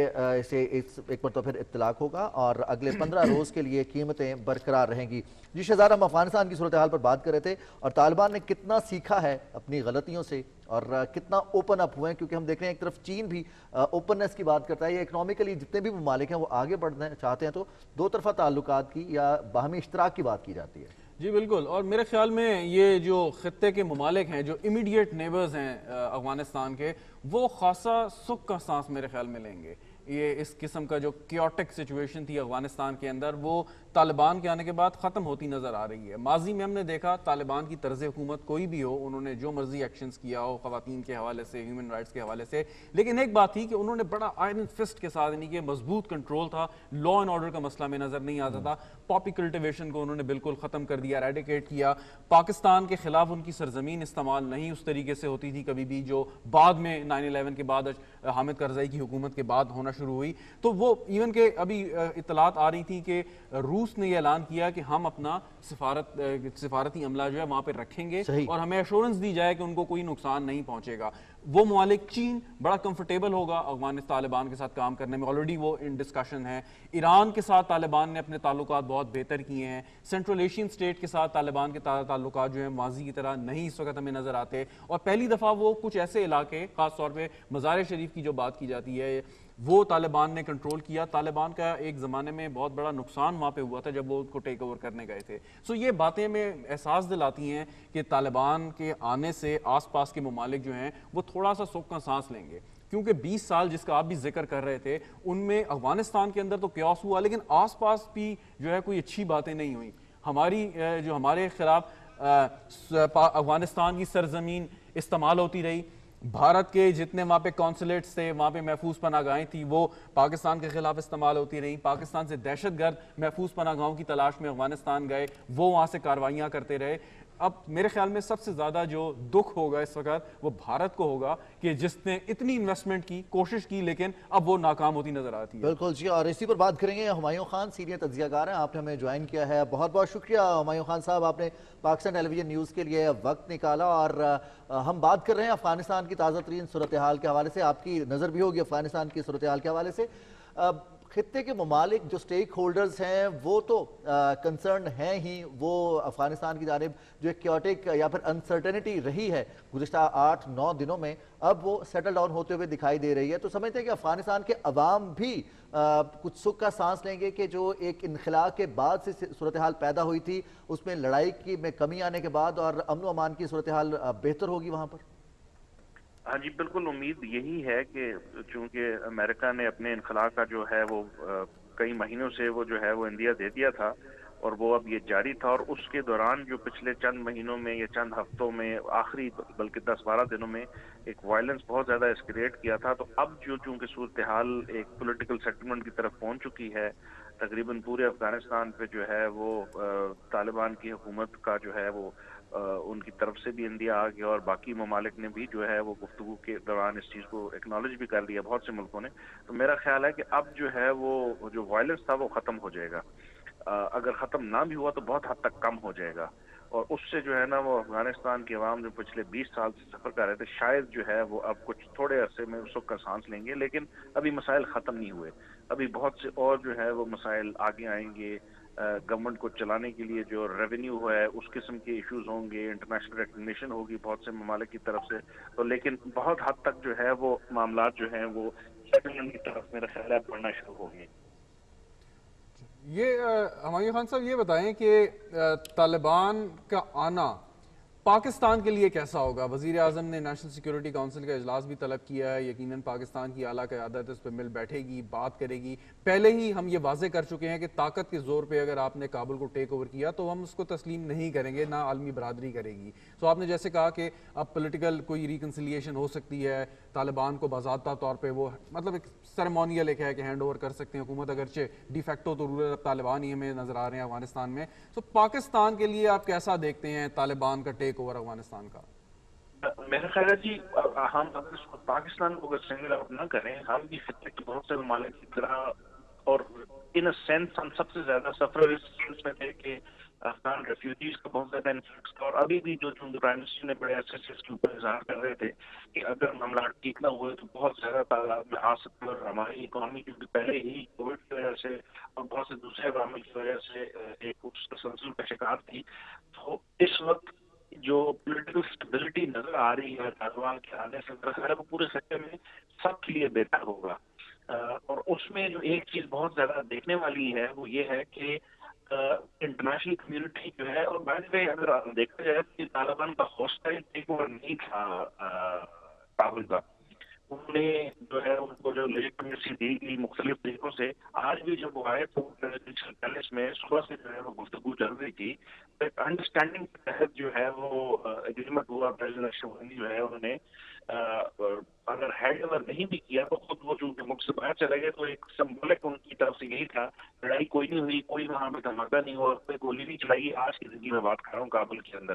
से एक बार तो फिर इत्तलाक होगा और अगले 15 रोज़ के लिए कीमतें बरकरार रहेंगी। जी शहजाद, हम अफगानिस्तान की सूरत हाल पर बात कर रहे थे और तालिबान ने कितना सीखा है अपनी गलतियों से और कितना ओपन अप हुए हैं, क्योंकि हम देख रहे हैं एक तरफ चीन भी ओपननेस की बात करता है। ये इकनॉमिकली जितने भी ममालिक हैं वो आगे बढ़ना चाहते हैं, तो दो तरफा ताल्लुकात की या बाहमी इश्तराक की बात की जाती है। जी बिल्कुल, और मेरे ख्याल में ये जो खत्ते के ममालिक हैं, जो इमीडिएट नेबर्स हैं अफगानिस्तान के, वो खासा सुख का सांस मेरे ख्याल में लेंगे। ये इस किस्म का जो क्योटिक सिचुएशन थी अफगानिस्तान के अंदर, वो तालिबान के आने के बाद ख़त्म होती नज़र आ रही है। माजी में हमने देखा तालिबान की तर्ज हुकूमत कोई भी हो, उन्होंने जो मर्जी एक्शंस किया हो ख़वातीन के हवाले से, ह्यूमन राइट्स के हवाले से, लेकिन एक बात थी कि उन्होंने बड़ा आयरन फिस्ट के साथ, यानी कि मजबूत कंट्रोल था, लॉ एंड ऑर्डर का मसला में नज़र नहीं आता था। पॉपी कल्टिवेशन को उन्होंने बिल्कुल ख़त्म कर दिया, एरेडिकेट किया। पाकिस्तान के खिलाफ उनकी सरजमीन इस्तेमाल नहीं उस तरीके से होती थी कभी भी, जो बाद में 9/11 के बाद, हामिद करज़ई की हुकूमत के बाद होना शुरू हुई। तो वो इवन के अभी इत्तलात आ रही थी कि रूस ने यह ऐलान किया कि हम अपना सिफारती अमला जो है वहां पे रखेंगे और हमें एश्योरेंस दी जाए कि उनको कोई नुकसान नहीं पहुंचेगा। वो ममालिक, चीन बड़ा कंफर्टेबल होगा अफगानिस्तान तालिबान के साथ काम करने में, ऑलरेडी वो इन डिस्कशन है। ईरान के साथ तालिबान ने अपने ताल्लुकात बहुत बेहतर किए हैं। सेंट्रल एशियन स्टेट के साथ तालिबान के ताल्लुकात जो है माजी की तरह नहीं इस वक्त हमें नजर आते, और पहली दफ़ा वो कुछ ऐसे इलाके, खास तौर पे मज़ार शरीफ की जो बात की जाती है, वो तालिबान ने कंट्रोल किया। तालिबान का एक ज़माने में बहुत बड़ा नुकसान वहाँ पे हुआ था जब वो उसको टेक ओवर करने गए थे। सो ये बातें हमें एहसास दिलाती हैं कि तालिबान के आने से आसपास के ममालिक जो हैं वो थोड़ा सा सुख का सांस लेंगे, क्योंकि 20 साल जिसका आप भी जिक्र कर रहे थे, उनमें अफगानिस्तान के अंदर तो क्यास हुआ, लेकिन आसपास भी जो है कोई अच्छी बातें नहीं हुई। जो हमारे खिलाफ अफगानिस्तान की सरजमीन इस्तेमाल होती रही, भारत के जितने वहाँ पे कॉन्सुलेट्स थे, वहाँ पे महफूज पनागाहें थी, वो पाकिस्तान के खिलाफ इस्तेमाल होती रही। पाकिस्तान से दहशतगर्द महफूज पनागाहों की तलाश में अफगानिस्तान गए, वो वहाँ से कार्रवाइयाँ करते रहे। अब मेरे ख्याल में सबसे ज़्यादा जो दुख होगा इस वक्त वो भारत को होगा कि जिसने इतनी इन्वेस्टमेंट की, कोशिश की, लेकिन अब वो नाकाम होती नजर आती है। बिल्कुल जी, और इसी पर बात करेंगे। हुमायूं खान सीनियर तज्जियाकार हैं, आपने हमें ज्वाइन किया है, बहुत बहुत शुक्रिया हुमायूं खान साहब, आपने पाकिस्तान टेलीविजन न्यूज़ के लिए वक्त निकाला। और हम बात कर रहे हैं अफगानिस्तान की ताज़ा तरीन सूरत हाल के हवाले से, आपकी नज़र भी होगी अफगानिस्तान की सूरत हाल के हवाले से। खित्ते के ममालिक जो स्टेक होल्डर्स हैं वो तो कंसर्न हैं ही, वो अफगानिस्तान की जानिब जो एक क्योटिक या फिर अनसर्टेनिटी रही है गुज़िश्ता 8-9 दिनों में, अब वो सेटल डाउन होते हुए दिखाई दे रही है। तो समझते हैं कि अफगानिस्तान के अवाम भी कुछ सुख का सांस लेंगे कि जो एक इनखिला के बाद से सूरत हाल पैदा हुई थी, उसमें लड़ाई की में कमी आने के बाद और अमन अमान की सूरत हाल बेहतर होगी वहाँ पर? हाँ जी, बिल्कुल उम्मीद यही है कि चूंकि अमेरिका ने अपने इनखला का जो है वो कई महीनों से वो जो है वो इंडिया दे दिया था और वो अब ये जारी था, और उसके दौरान जो पिछले चंद महीनों में या चंद हफ्तों में, आखिरी बल्कि 10-12 दिनों में एक वायलेंस बहुत ज़्यादा एस्केलेट किया था। तो अब जो चूंकि सूरत हाल एक पॉलिटिकल सेटलमेंट की तरफ पहुंच चुकी है, तकरीबन पूरे अफगानिस्तान पे जो है वो तालिबान की हुकूमत का जो है वो ان کی طرف سے بھی انڈیا آ گیا اور باقی ممالک نے بھی جو ہے وہ گفتگو کے دوران اس چیز کو ایکنالج بھی کر لیا بہت سے ملکوں نے. تو میرا خیال ہے کہ اب جو ہے وہ جو وائلنس تھا وہ ختم ہو جائے گا. اگر ختم نہ بھی ہوا تو بہت حد تک کم ہو جائے گا, اور اس سے جو ہے نا وہ افغانستان کے عوام جو پچھلے 20 سال سے سفر کر رہے تھے شاید جو ہے وہ اب کچھ تھوڑے عرصے میں اس وقت کا سانس لیں گے, لیکن ابھی مسائل ختم نہیں ہوئے. ابھی بہت سے اور جو ہے وہ مسائل آگے آئیں گے. گورنمنٹ کو چلانے کے لیے جو ریونیو ہے اس قسم کے ایشوز ہوں گے, انٹرنیشنل ریکگنیشن ہوگی بہت سے ممالک کی طرف سے, تو لیکن بہت حد تک جو ہے وہ معاملات جو ہیں وہ سیٹلمنٹ کی طرف میرا خیال ہے بڑھنا شروع ہو گئے. یہ ہمایوں خان صاحب یہ بتائیں کہ طالبان کا آنا پاکستان کے لیے کیسا ہوگا؟ وزیر اعظم نے نیشنل سیکیورٹی کونسل کا اجلاس بھی طلب کیا ہے, یقیناً پاکستان کی اعلیٰ قیادت اس پہ مل بیٹھے گی, بات کرے گی. پہلے ہی ہم یہ واضح کر چکے ہیں کہ طاقت کے زور پہ اگر آپ نے کابل کو ٹیک اوور کیا تو ہم اس کو تسلیم نہیں کریں گے, نہ عالمی برادری کرے گی. سو آپ نے جیسے کہا کہ اب پولیٹیکل کوئی ریکنسیلیشن ہو سکتی ہے, طالبان کو باضابطہ طور پہ وہ مطلب ایک سیریمونیل ایک ہے کہ ہینڈ اوور کر سکتے ہیں حکومت, اگرچہ ڈی فیکٹو تو رولر اب طالبان ہی ہمیں نظر آ رہے ہیں افغانستان میں. تو پاکستان کے لیے آپ کیسا دیکھتے ہیں طالبان کا ٹیک اوور افغانستان کا؟ میرا خیال ہے جی ہم اگر پاکستان کو اگر سنگل آؤٹ نہ کریں, ہم بھی خطے کے بہت سے ممالک کی طرح, اور ان سینس ہم سب سے زیادہ سفر اس سینس میں تھے کہ افغان ریفیوجیز کا بہت زیادہ انفلکس تھا, اور ابھی بھی جو پرائم منسٹر نے بڑے عرصے سے اس کے اوپر اظہار کر رہے تھے کہ اگر معاملات ٹھیک نہ ہوئے تو بہت زیادہ تعداد میں آ سکتے, اور ہماری اکانومی کیونکہ پہلے ہی کووڈ کی وجہ سے اور بہت سے دوسرے عوامل کی وجہ سے ایک اس تسلسل کا شکار تھی. تو اس وقت جو پولیٹیکل اسٹیبلٹی نظر آ رہی ہے طالبان کے آنے سے, میرا خیال ہے وہ پورے خطے میں سب کے لیے بہتر ہوگا. اور اس میں جو ایک چیز بہت زیادہ دیکھنے والی ہے وہ یہ ہے کہ انٹرنیشنل کمیونٹی جو ہے, اور بائی دی وے اگر دیکھا جائے کہ طالبان کا ہوسٹائل ٹیک اوور نہیں تھا کابل کا, انہوں نے جو ہے ان کو جو لیجیٹمیسی دی گئی مختلف طریقوں سے. آج بھی جب وہ آئے تو پیلس میں صبح سے جو ہے وہ گفتگو چل رہی تھی, ایک انڈرسٹینڈنگ کے تحت جو ہے وہ اگریمنٹ ہوا. پریزیڈنٹ اشرف غنی جو ہے انہوں نے اگر ہینڈ اوور نہیں بھی کیا تو خود وہ چونکہ ملک سے باہر چلے گئے, تو ایک سمبولک ان کی طرف سے یہی تھا لڑائی کوئی نہیں ہوئی, کوئی وہاں پہ دھماکہ نہیں ہوا, کوئی گولی نہیں چلائی گئی. آج کی زندگی میں بات کر رہا ہوں کابل کے اندر.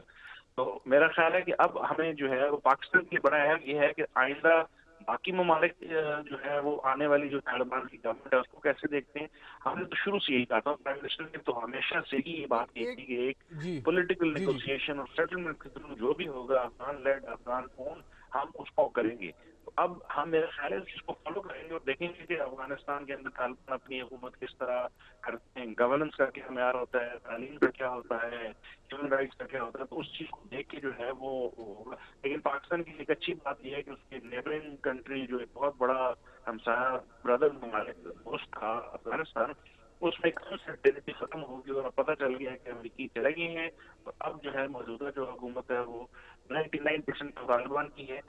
تو میرا خیال ہے کہ اب ہمیں جو ہے وہ پاکستان کے بڑا اہم یہ ہے کہ آئندہ باقی ممالک جو ہے وہ آنے والی جو طالبان کی گورنمنٹ ہے اس کو کیسے دیکھتے ہیں. ہم نے تو شروع سے یہی کہا تھا, پرائم منسٹر نے تو ہمیشہ سے ہی یہ بات کی تھی کہ ایک پولیٹیکل نیگوسیشن اور سیٹلمنٹ کے تھرو جو بھی ہوگا افغان لیڈ افغان اون ہم اس کو کریں گے. تو اب ہم میرا خیال ہے اس چیز کو فالو کریں گے اور دیکھیں گے کہ افغانستان کے اندر طالبان اپنی حکومت کس طرح کرتے ہیں, گورننس کا کیا معیار ہوتا ہے, تعلیم کا کیا ہوتا ہے, ہیومن رائٹس کا کیا ہوتا ہے. تو اس چیز کو دیکھ کے جو ہے وہ ہوگا. لیکن پاکستان کی ایک اچھی بات یہ ہے کہ اس کے نیبرنگ کنٹری جو ایک بہت بڑا ہمسایہ برادر ممالک دوست تھا افغانستان, اس میں کنسرٹینٹی ختم ہوگی اور پتہ چل گیا کہ امریکی چلے گئے ہیں. تو اب جو ہے موجودہ جو حکومت ہے وہ 99% طالبان کی ہے.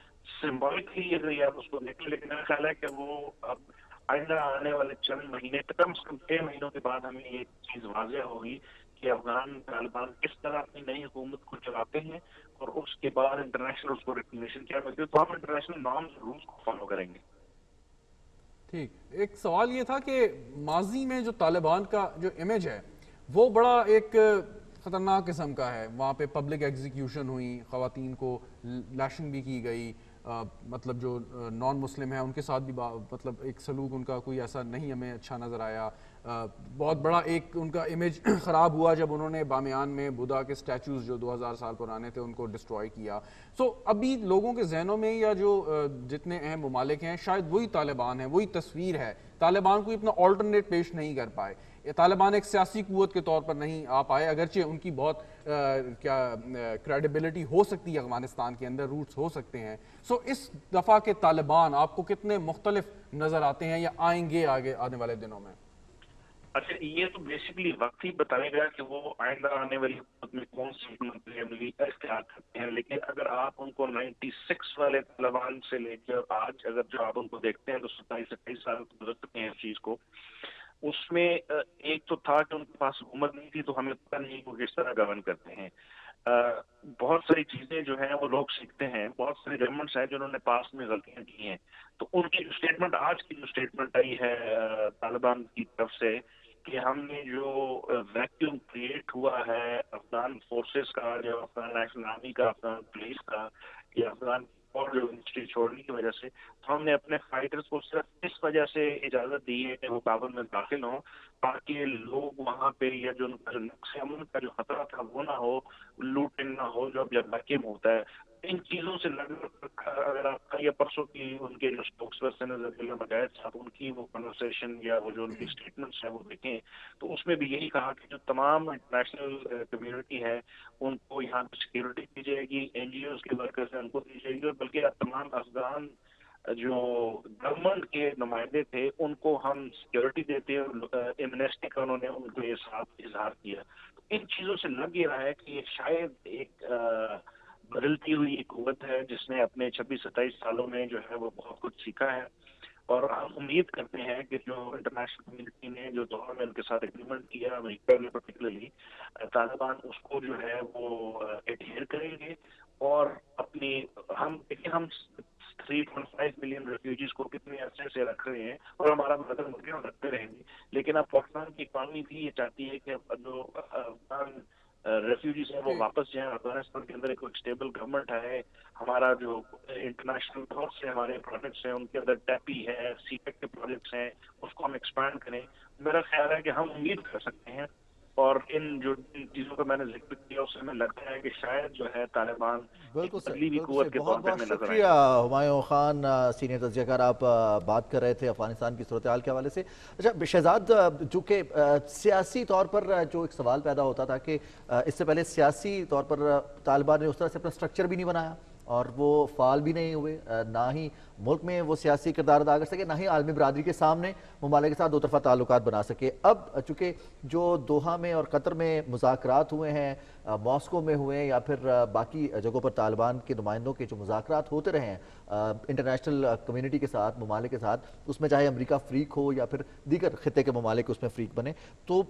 سمبولکلی اگر آپ اس کو دیکھیں, لیکن میرا خیال ہے کہ وہ اب آئندہ آنے والے چند مہینے کم سے کم 6 مہینوں کے بعد ہمیں یہ چیز واضح ہوگی کہ افغان طالبان کس طرح اپنی نئی حکومت کو چلاتے ہیں, اور اس کے بعد انٹرنیشنل اس کو ریکگنیشن کیا ملتی ہے. تو ہم انٹرنیشنل نارمز رولز کو فالو کریں گے. ٹھیک, ایک سوال یہ تھا کہ ماضی میں جو طالبان کا جو امیج ہے وہ بڑا ایک خطرناک قسم کا ہے. وہاں پہ پبلک ایگزیکیوشن ہوئی, خواتین کو لیشنگ بھی کی گئی, مطلب جو نان مسلم ہیں ان کے ساتھ بھی مطلب ایک سلوک ان کا کوئی ایسا نہیں ہمیں اچھا نظر آیا. بہت بڑا ایک ان کا امیج خراب ہوا جب انہوں نے بامیان میں بدھا کے سٹیچوز جو 2000 سال پرانے تھے ان کو ڈسٹروائے کیا. سو ابھی لوگوں کے ذہنوں میں یا جو جتنے اہم ممالک ہیں شاید وہی طالبان ہیں, وہی تصویر ہے. طالبان کو اپنا آلٹرنیٹ پیش نہیں کر پائے. طالبان ایک سیاسی قوت کے طور پر نہیں آ پائے, اگرچہ ان کی بہت کریڈیبلٹی ہو سکتی ہے افغانستان کے اندر, روٹس ہو سکتے ہیں. سو اس دفعہ کے طالبان آپ کو کتنے مختلف نظر آتے ہیں یا آئیں گے آگے آنے والے دنوں میں؟ اچھا, یہ تو بیسکلی وقت ہی بتائے گا کہ وہ آئندہ آنے والی حکومت میں کون سی منتری عملی کا اختیار کرتے ہیں. لیکن اگر آپ ان کو 96 والے طالبان سے لے کر آج اگر جو آپ ان کو دیکھتے ہیں تو 27-28 سال گزر چکے ہیں اس چیز کو. اس میں ایک تو تھا کہ ان کے پاس حکومت نہیں تھی, تو ہمیں پتہ نہیں کہ وہ کس طرح گورن کرتے ہیں. بہت ساری چیزیں جو ہیں وہ لوگ سیکھتے ہیں. بہت ساری گورنمنٹس ہیں جنہوں نے پاس میں غلطیاں کی ہیں, تو ان کی جو اسٹیٹمنٹ آج کی جو اسٹیٹمنٹ آئی ہے طالبان کی طرف سے کہ ہم نے جو ویکیوم کریٹ ہوا ہے افغان فورسز کا، جو افغان نیشنل آرمی کا، افغان پولیس کا، یا افغان اور جو انڈسٹری چھوڑنے کی وجہ سے، تو ہم نے اپنے فائٹرز کو صرف اس وجہ سے اجازت دی ہے کہ وہ کابل میں داخل ہوں تاکہ لوگ وہاں پہ یا جو ان کا جو نقص امن کا جو خطرہ تھا وہ نہ ہو، لوٹنگ نہ ہو جب ویکیوم ہوتا ہے. ان چیزوں سے لگ اگر آپ کا یہ پرسوں کی ان کے جو اسپوکس پرسن مجاہد صاحب ان کی وہ کنورسیشن یا وہ جو ان کی اسٹیٹمنٹس ہیں وہ دیکھیں تو اس میں بھی یہی کہا کہ جو تمام انٹرنیشنل کمیونٹی ہے ان کو یہاں پہ سیکورٹی دی جائے گی، این جی اوز کے ورکرز ہیں ان کو دی جائے گی، اور بلکہ تمام افغان جو گورنمنٹ کے نمائندے تھے ان کو ہم سیکورٹی دیتے ہیں. ایمنیسٹی کا انہوں نے ان کو یہ صاف اظہار کیا. تو ان چیزوں سے لگ یہ رہا ہے کہ یہ شاید ایک بدلتی ہوئی ایک قوت ہے جس نے اپنے 26-27 سالوں میں جو ہے وہ بہت کچھ سیکھا ہے، اور ہم امید کرتے ہیں کہ جو انٹرنیشنل کمیونٹی نے جو دور میں ان کے ساتھ ایگریمنٹ کیا امریکہ میں پرٹیکولرلی، طالبان اس کو جو ہے وہ ایڈہیر کریں گے، اور اپنی ہم 3.5 ملین ریفیوجیز کو کتنے عرصے سے رکھ رہے ہیں اور ہمارا مدد ممکن رکھتے رہیں گے، لیکن اب پاکستان کی اکانومی بھی یہ چاہتی ہے کہ جو افغان ریفیوجیز ہیں وہ واپس جائیں. افغانستان کے اندر ایک اسٹیبل گورنمنٹ ہے، ہمارا جو انٹرنیشنل طور سے ہمارے پروجیکٹس ہیں ان کے اندر ٹیپی ہے، سی پیک کے پروجیکٹس ہیں، اس کو ہم ایکسپینڈ کریں. میرا خیال ہے کہ ہم امید کر سکتے ہیں، اور ان جو چیزوں کا میں نے ذکر کیا اس سے ہمیں لگتا ہے کہ شاید جو ہے طالبان ایک بالکل صحیح، بدلی ہوئی بالکل صحیح. قوت کے بہت طور پہ بہت ہمیں نظر آئیں شکریہ گے. ہمایوں خان، سینئر تجزیہ کار. آپ بات کر رہے تھے افغانستان کی صورتحال کے حوالے سے. اچھا شہزاد، جو کہ سیاسی طور پر جو ایک سوال پیدا ہوتا تھا کہ اس سے پہلے سیاسی طور پر طالبان نے اس طرح سے اپنا سٹرکچر بھی نہیں بنایا اور وہ فعال بھی نہیں ہوئے، نہ ہی ملک میں وہ سیاسی کردار ادا کر سکے، نہ ہی عالمی برادری کے سامنے ممالک کے ساتھ دو طرفہ تعلقات بنا سکے. اب چونکہ جو دوحہ میں اور قطر میں مذاکرات ہوئے ہیں، ماسکو میں ہوئے ہیں، یا پھر باقی جگہوں پر طالبان کے نمائندوں کے جو مذاکرات ہوتے رہے ہیں انٹرنیشنل کمیونٹی کے ساتھ، ممالک کے ساتھ، اس میں چاہے امریکہ فریق ہو یا پھر دیگر خطے کے ممالک اس میں فریق بنے، تو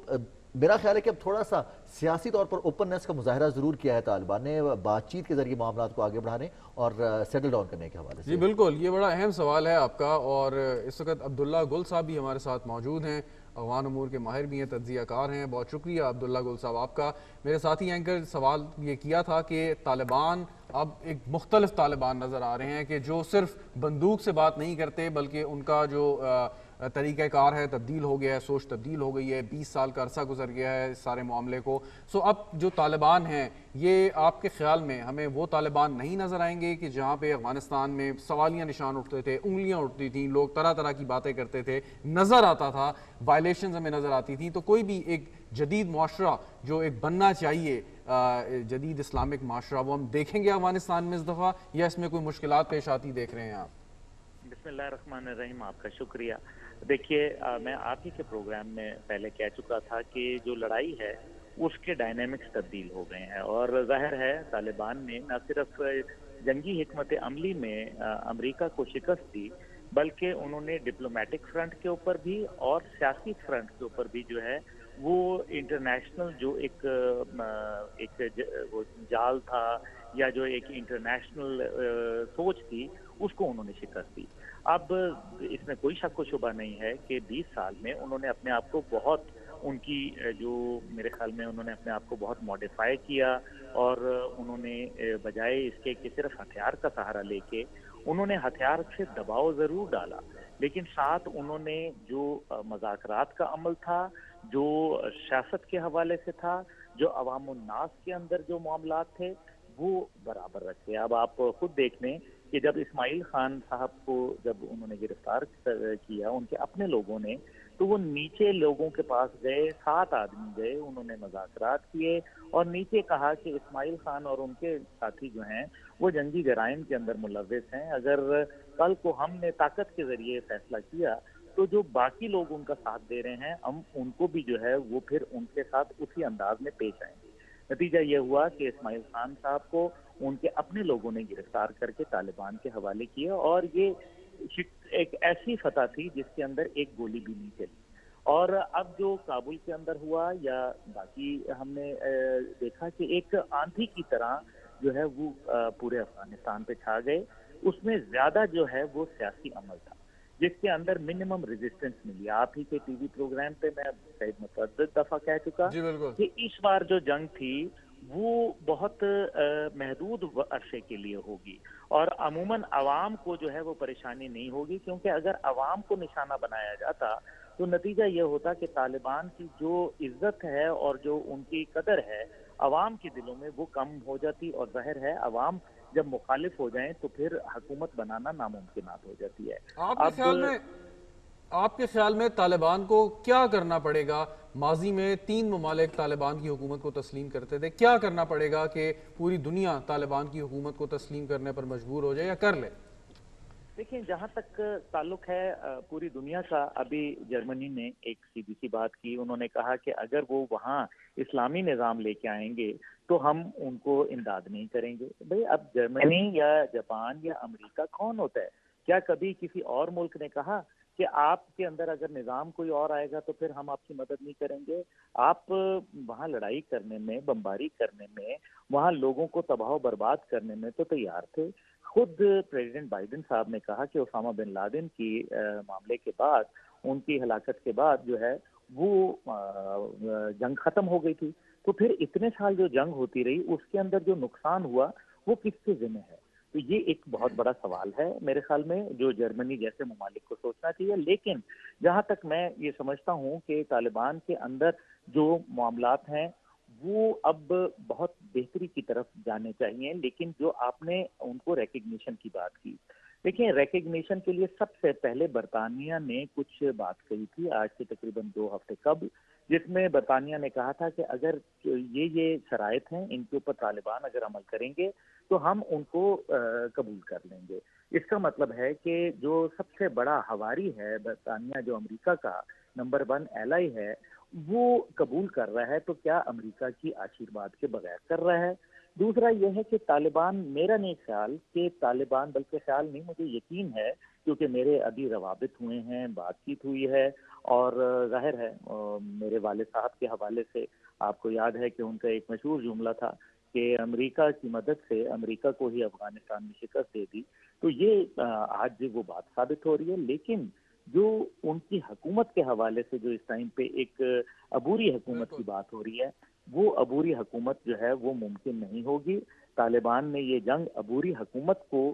میرا خیال ہے کہ اب تھوڑا سا سیاسی طور پر اوپننس کا مظاہرہ ضرور کیا ہے طالبان نے بات چیت کے ذریعے معاملات کو آگے بڑھانے اور سیٹل ڈاؤن کرنے کے حوالے سے. جی بالکل، یہ بڑا اہم سوال ہے آپ کا، اور اس وقت عبداللہ گل صاحب بھی ہمارے ساتھ موجود ہیں، افغان امور کے ماہر بھی ہیں، تجزیہ کار ہیں. بہت شکریہ عبداللہ گل صاحب آپ کا. میرے ساتھی اینکر سوال یہ کیا تھا کہ طالبان اب ایک مختلف طالبان نظر آ رہے ہیں کہ جو صرف بندوق سے بات نہیں کرتے بلکہ ان کا جو طریقہ کار ہے تبدیل ہو گیا ہے، سوچ تبدیل ہو گئی ہے، 20 سال کا عرصہ گزر گیا ہے اس سارے معاملے کو. اب جو طالبان ہیں یہ آپ کے خیال میں ہمیں وہ طالبان نہیں نظر آئیں گے کہ جہاں پہ افغانستان میں سوالیہ نشان اٹھتے تھے، انگلیاں اٹھتی تھیں، لوگ طرح طرح کی باتیں کرتے تھے، نظر آتا تھا، وائلیشنز ہمیں نظر آتی تھیں، تو کوئی بھی ایک جدید معاشرہ جو ایک بننا چاہیے جدید اسلامک معاشرہ، وہ ہم دیکھیں گے افغانستان میں اس دفعہ، یا اس میں کوئی مشکلات پیش آتی دیکھ رہے ہیں آپ؟ بسم اللہ الرحمن الرحیم. آپ کا شکریہ. دیکھیے میں آپ ہی کے پروگرام میں پہلے کہہ چکا تھا کہ جو لڑائی ہے اس کے ڈائنامکس تبدیل ہو گئے ہیں، اور ظاہر ہے طالبان نے نہ صرف جنگی حکمت عملی میں امریکہ کو شکست دی بلکہ انہوں نے ڈپلومیٹک فرنٹ کے اوپر بھی اور سیاسی فرنٹ کے اوپر بھی جو ہے وہ انٹرنیشنل جو ایک وہ جال تھا یا جو ایک انٹرنیشنل سوچ تھی اس کو انہوں نے شکست دی. اب اس میں کوئی شک و شبہ نہیں ہے کہ 20 سال میں انہوں نے اپنے آپ کو بہت ان کی جو میرے خیال میں انہوں نے اپنے آپ کو بہت موڈیفائی کیا، اور انہوں نے بجائے اس کے کہ صرف ہتھیار کا سہارا لے کے انہوں نے ہتھیار سے دباؤ ضرور ڈالا، لیکن ساتھ انہوں نے جو مذاکرات کا عمل تھا، جو سیاست کے حوالے سے تھا، جو عوام الناس کے اندر جو معاملات تھے وہ برابر رکھے. اب آپ خود دیکھ لیں کہ جب اسماعیل خان صاحب کو جب انہوں نے گرفتار کیا ان کے اپنے لوگوں نے، تو وہ نیچے لوگوں کے پاس گئے، 7 آدمی گئے، انہوں نے مذاکرات کیے اور نیچے کہا کہ اسماعیل خان اور ان کے ساتھی جو ہیں وہ جنگی جرائم کے اندر ملوث ہیں، اگر کل کو ہم نے طاقت کے ذریعے فیصلہ کیا تو جو باقی لوگ ان کا ساتھ دے رہے ہیں ہم ان کو بھی جو ہے وہ پھر ان کے ساتھ اسی انداز میں پیش آئیں گے. نتیجہ یہ ہوا کہ اسماعیل خان صاحب کو ان کے اپنے لوگوں نے گرفتار کر کے طالبان کے حوالے کیا، اور یہ ایک ایسی فتح تھی جس کے اندر ایک گولی بھی نہیں چلی. اور اب جو کابل کے اندر ہوا یا باقی ہم نے دیکھا کہ ایک آندھی کی طرح جو ہے وہ پورے افغانستان پہ چھا گئے. اس میں زیادہ جو ہے وہ سیاسی عمل تھا. جس کے اندر منیمم ریزسٹنس ملی. آپ ہی کے ٹی وی پروگرام پہ میں شاید متعدد دفعہ کہہ چکا جی بالکل. کہ اس بار جو جنگ تھی وہ بہت محدود عرصے کے لیے ہوگی اور عموماً عوام کو جو ہے وہ پریشانی نہیں ہوگی, کیونکہ اگر عوام کو نشانہ بنایا جاتا تو نتیجہ یہ ہوتا کہ طالبان کی جو عزت ہے اور جو ان کی قدر ہے عوام کے دلوں میں وہ کم ہو جاتی, اور ظاہر ہے عوام جب مخالف ہو جائیں تو پھر حکومت بنانا ناممکنات ہو جاتی ہے. آپ کے خیال میں طالبان کو کیا کرنا پڑے گا؟ ماضی میں 3 ممالک طالبان کی حکومت کو تسلیم کرتے تھے, کیا کرنا پڑے گا کہ پوری دنیا طالبان کی حکومت کو تسلیم کرنے پر مجبور ہو جائے یا کر لے؟ دیکھیں, جہاں تک تعلق ہے پوری دنیا کا, ابھی جرمنی نے ایک سیدھی سی بات کی, انہوں نے کہا کہ اگر وہ وہاں اسلامی نظام لے کے آئیں گے تو ہم ان کو امداد نہیں کریں گے. بھئی اب جرمنی یا جاپان یا امریکہ کون ہوتا ہے؟ کیا کبھی کسی اور ملک نے کہا کہ آپ کے اندر اگر نظام کوئی اور آئے گا تو پھر ہم آپ کی مدد نہیں کریں گے؟ آپ وہاں لڑائی کرنے میں, بمباری کرنے میں, وہاں لوگوں کو تباہ و برباد کرنے میں تو تیار تھے. خود پریزیڈنٹ بائیڈن صاحب نے کہا کہ اسامہ بن لادن کی معاملے کے بعد, ان کی ہلاکت کے بعد جو ہے وہ جنگ ختم ہو گئی تھی. تو پھر اتنے سال جو جنگ ہوتی رہی اس کے اندر جو نقصان ہوا وہ کس کے ذمہ ہے؟ تو یہ ایک بہت بڑا سوال ہے میرے خیال میں, جو جرمنی جیسے ممالک کو سوچنا چاہیے. لیکن جہاں تک میں یہ سمجھتا ہوں کہ طالبان کے اندر جو معاملات ہیں وہ اب بہت بہتری کی طرف جانے چاہیے. لیکن جو آپ نے ان کو ریکگنیشن کی بات کی, دیکھیں ریکگنیشن کے لیے سب سے پہلے برطانیہ نے کچھ بات کہی تھی آج سے تقریباً 2 ہفتے قبل, جس میں برطانیہ نے کہا تھا کہ اگر یہ شرائط ہیں ان کے اوپر طالبان اگر عمل کریں گے تو ہم ان کو قبول کر لیں گے. اس کا مطلب ہے کہ جو سب سے بڑا ہواری ہے برطانیہ, جو امریکہ کا نمبر 1 ایلائی ہے, وہ قبول کر رہا ہے. تو کیا امریکہ کی آشیرواد کے بغیر کر رہا ہے؟ دوسرا یہ ہے کہ طالبان, میرا نہیں خیال کہ طالبان, بلکہ خیال نہیں مجھے یقین ہے کیونکہ میرے ابھی روابط ہوئے ہیں, بات چیت ہوئی ہے, اور ظاہر ہے میرے والد صاحب کے حوالے سے آپ کو یاد ہے کہ ان کا ایک مشہور جملہ تھا کہ امریکہ کی مدد سے امریکہ کو ہی افغانستان میں شکست دے دی. تو یہ آج وہ بات ثابت ہو رہی ہے. لیکن جو ان کی حکومت کے حوالے سے جو اس ٹائم پہ ایک عبوری حکومت کی بات ہو رہی ہے, وہ عبوری حکومت جو ہے وہ ممکن نہیں ہوگی. طالبان نے یہ جنگ عبوری حکومت کو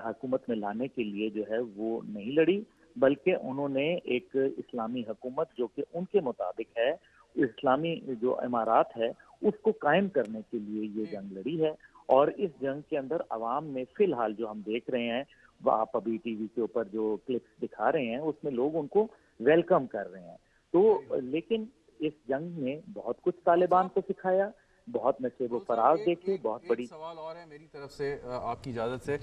حکومت میں لانے کے لیے جو ہے وہ نہیں لڑی, بلکہ انہوں نے ایک اسلامی حکومت جو کہ ان کے مطابق ہے, اسلامی جو امارات ہے اس کو قائم کرنے کے لیے یہ جنگ لڑی ہے. اور اس جنگ کے اندر عوام میں فی الحال جو ہم دیکھ رہے ہیں, وہ آپ ابھی ٹی وی کے اوپر جو کلپس دکھا رہے ہیں, اس میں لوگ ان کو ویلکم کر رہے ہیں. تو لیکن اس جنگ نے بہت کچھ طالبان کو سکھایا, بہت نشیب و فراز دیکھے, بہت بڑی. سوال اور ہے میری طرف سے آپ کی اجازت سے.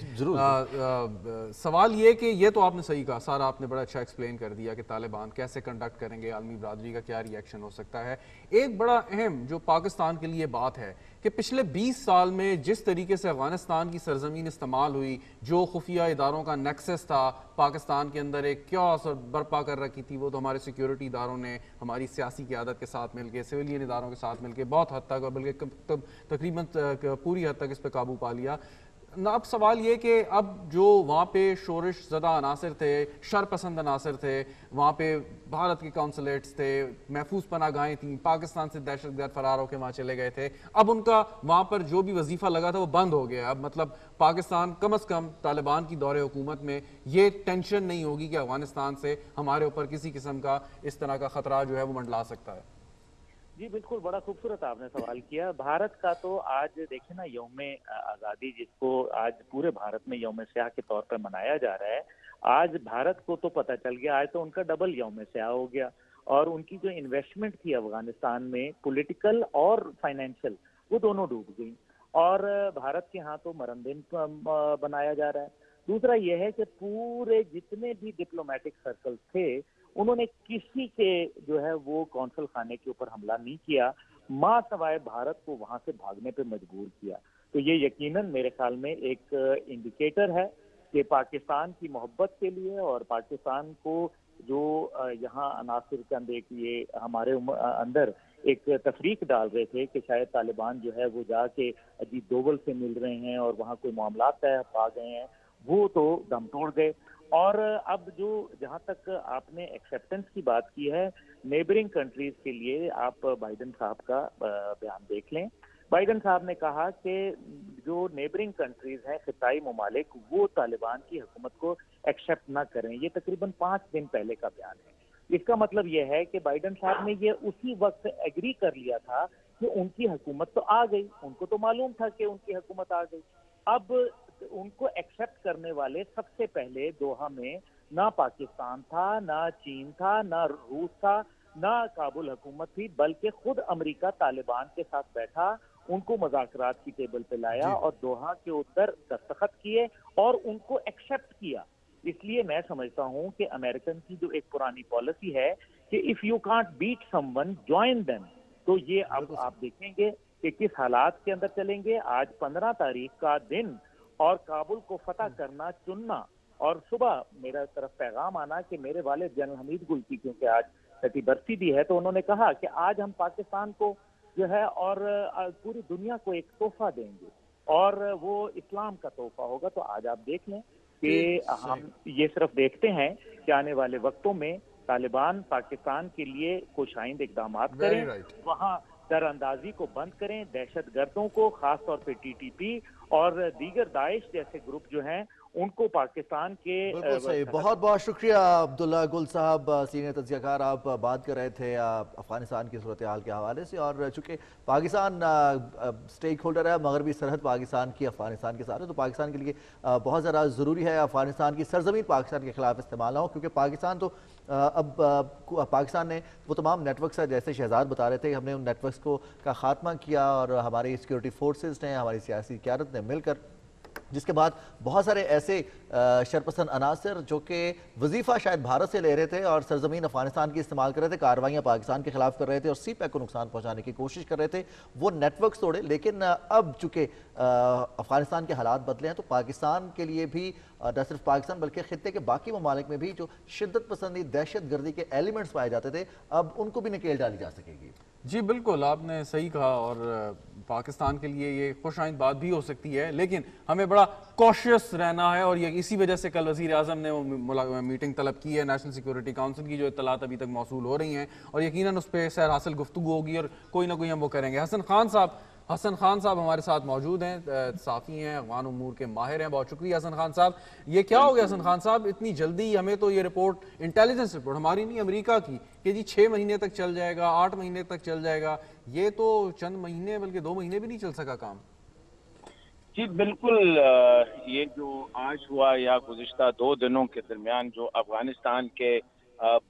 سوال یہ کہ یہ تو آپ نے صحیح کہا, سارا آپ نے بڑا اچھا ایکسپلین کر دیا کہ طالبان کیسے کنڈکٹ کریں گے, عالمی برادری کا کیا ری ایکشن ہو سکتا ہے. ایک بڑا اہم جو پاکستان کے لیے بات ہے کہ پچھلے 20 سال میں جس طریقے سے افغانستان کی سرزمین استعمال ہوئی, جو خفیہ اداروں کا نیکسس تھا پاکستان کے اندر, ایک کیوس برپا کر رکھی تھی, وہ تو ہمارے سیکیورٹی اداروں نے ہماری سیاسی قیادت کے ساتھ مل کے, سویلین اداروں کے ساتھ مل کے بہت حد تک, اور بلکہ تقریباً پوری حد تک اس پہ قابو پا لیا. اب سوال یہ کہ اب جو وہاں پہ شورش زدہ عناصر تھے, شر پسند عناصر تھے, وہاں پہ بھارت کے کونسلیٹس تھے, محفوظ پناہ گاہیں تھیں, پاکستان سے دہشت گرد فرار ہو کے وہاں چلے گئے تھے, اب ان کا وہاں پر جو بھی وظیفہ لگا تھا وہ بند ہو گیا. اب مطلب پاکستان کم از کم طالبان کی دور حکومت میں یہ ٹینشن نہیں ہوگی کہ افغانستان سے ہمارے اوپر کسی قسم کا اس طرح کا خطرہ جو ہے وہ منڈلا سکتا ہے. جی بالکل, بڑا خوبصورت آپ نے سوال کیا. بھارت کا تو آج دیکھیں نا, یوم آزادی جس کو آج پورے بھارت میں یوم سیاہ کے طور پر منایا جا رہا ہے, آج بھارت کو تو پتہ چل گیا, آج تو ان کا ڈبل یوم سیاہ ہو گیا. اور ان کی جو انویسٹمنٹ تھی افغانستان میں, پولیٹیکل اور فائنینشل, وہ دونوں ڈوب گئی. اور بھارت کے ہاں تو مرندن بنایا جا رہا ہے. دوسرا یہ ہے کہ پورے جتنے بھی ڈپلومیٹک سرکل تھے, انہوں نے کسی کے جو ہے وہ قونصل خانے کے اوپر حملہ نہیں کیا, ماں سوائے بھارت کو وہاں سے بھاگنے پہ مجبور کیا. تو یہ یقیناً میرے خیال میں ایک انڈیکیٹر ہے کہ پاکستان کی محبت کے لیے اور پاکستان کو جو یہاں عناصر کے اندر یہ ہمارے اندر ایک تفریق ڈال رہے تھے کہ شاید طالبان جو ہے وہ جا کے اجیت دوول سے مل رہے ہیں اور وہاں کوئی معاملات طے پا گئے ہیں, وہ تو دم توڑ گئے. اور اب جو جہاں تک آپ نے ایکسیپٹنس کی بات کی ہے نیبرنگ کنٹریز کے لیے، آپ بائیڈن صاحب کا بیان دیکھ لیں. بائیڈن صاحب نے کہا کہ جو نیبرنگ کنٹریز ہیں، خطائی ممالک، وہ طالبان کی حکومت کو ایکسیپٹ نہ کریں. یہ تقریباً 5 دن پہلے کا بیان ہے. اس کا مطلب یہ ہے کہ بائیڈن صاحب نے یہ اسی وقت ایگری کر لیا تھا کہ ان کی حکومت تو آ گئی، ان کو تو معلوم تھا کہ ان کی حکومت آ گئی. اب ان کو ایکسیپٹ کرنے والے سب سے پہلے دوحہ میں نہ پاکستان تھا، نہ چین تھا، نہ روس تھا، نہ کابل حکومت تھی، بلکہ خود امریکہ طالبان کے ساتھ بیٹھا، ان کو مذاکرات کی ٹیبل پہ لایا اور دوحہ کے اوپر دستخط کیے اور ان کو ایکسیپٹ کیا. اس لیے میں سمجھتا ہوں کہ امریکن کی جو ایک پرانی پالیسی ہے کہ if you can't beat someone join them, تو یہ اب آپ دیکھیں گے کہ کس حالات کے اندر چلیں گے. آج 15 تاریخ کا دن اور کابل کو فتح کرنا چننا، اور صبح میرا طرف پیغام آنا کہ میرے والد جنرل حمید گل کی کیونکہ آج 30 برسی بھی ہے، تو انہوں نے کہا کہ آج ہم پاکستان کو جو ہے اور پوری دنیا کو ایک تحفہ دیں گے اور وہ اسلام کا تحفہ ہوگا. تو آج آپ دیکھ لیں کہ ہم یہ صرف دیکھتے ہیں کہ آنے والے وقتوں میں طالبان پاکستان کے لیے کوشائند اقدامات کریں، وہاں در اندازی کو بند کریں، دہشت گردوں کو خاص طور پہ TTP اور دیگر داعش جیسے گروپ جو ہیں ان کو پاکستان کے بالکل صحیح. بہت بہت شکریہ عبداللہ گل صاحب، سینئر تجزیہ کار. آپ بات کر رہے تھے افغانستان کی صورتحال کے حوالے سے، اور چونکہ پاکستان سٹیک ہولڈر ہے، مغربی سرحد پاکستان کی افغانستان کے ساتھ ہے، تو پاکستان کے لیے بہت زیادہ ضروری ہے افغانستان کی سرزمین پاکستان کے خلاف استعمال نہ ہو، کیونکہ پاکستان تو اب پاکستان نے وہ تمام نیٹ ورکس ہے، جیسے شہزاد بتا رہے تھے، ہم نے ان نیٹ ورکس کا خاتمہ کیا، اور ہماری سیکیورٹی فورسز نے، ہماری سیاسی قیادت نے مل کر، جس کے بعد بہت سارے ایسے شرپسند عناصر جو کہ وظیفہ شاید بھارت سے لے رہے تھے اور سرزمین افغانستان کی استعمال کر رہے تھے، کارروائیاں پاکستان کے خلاف کر رہے تھے اور سی پیک کو نقصان پہنچانے کی کوشش کر رہے تھے، وہ نیٹ ورکس توڑے. لیکن اب چونکہ افغانستان کے حالات بدلے ہیں، تو پاکستان کے لیے بھی نہ صرف پاکستان بلکہ خطے کے باقی ممالک میں بھی جو شدت پسندی، دہشت گردی کے ایلیمنٹس پائے جاتے تھے، اب ان کو بھی نکیل ڈالی جا سکے گی. جی بالکل، آپ نے صحیح کہا، اور پاکستان کے لیے یہ خوش آئند بات بھی ہو سکتی ہے، لیکن ہمیں بڑا کوشیس رہنا ہے. اور یہ اسی وجہ سے کل وزیر اعظم نے وہ میٹنگ طلب کی ہے نیشنل سیکورٹی کاؤنسل کی، جو اطلاعات ابھی تک موصول ہو رہی ہیں، اور یقیناً اس پہ سیر حاصل گفتگو ہوگی اور کوئی نہ کوئی ہم وہ کریں گے. حسن خان صاحب ہمارے ساتھ موجود ہیں، صحافی ہیں، افغان امور کے ماہر ہیں. بہت شکریہ حسن خان صاحب. یہ کیا ہو گیا حسن خان صاحب، اتنی جلدی؟ ہمیں تو یہ رپورٹ، انٹیلیجنس رپورٹ ہماری نہیں، امریکہ کی، کہ جی 6 مہینے تک چل جائے گا، 8 مہینے تک چل جائے گا. یہ تو چند مہینے بلکہ 2 مہینے بھی نہیں چل سکا کام. جی بالکل، یہ جو آج ہوا یا گزشتہ 2 دنوں کے درمیان جو افغانستان کے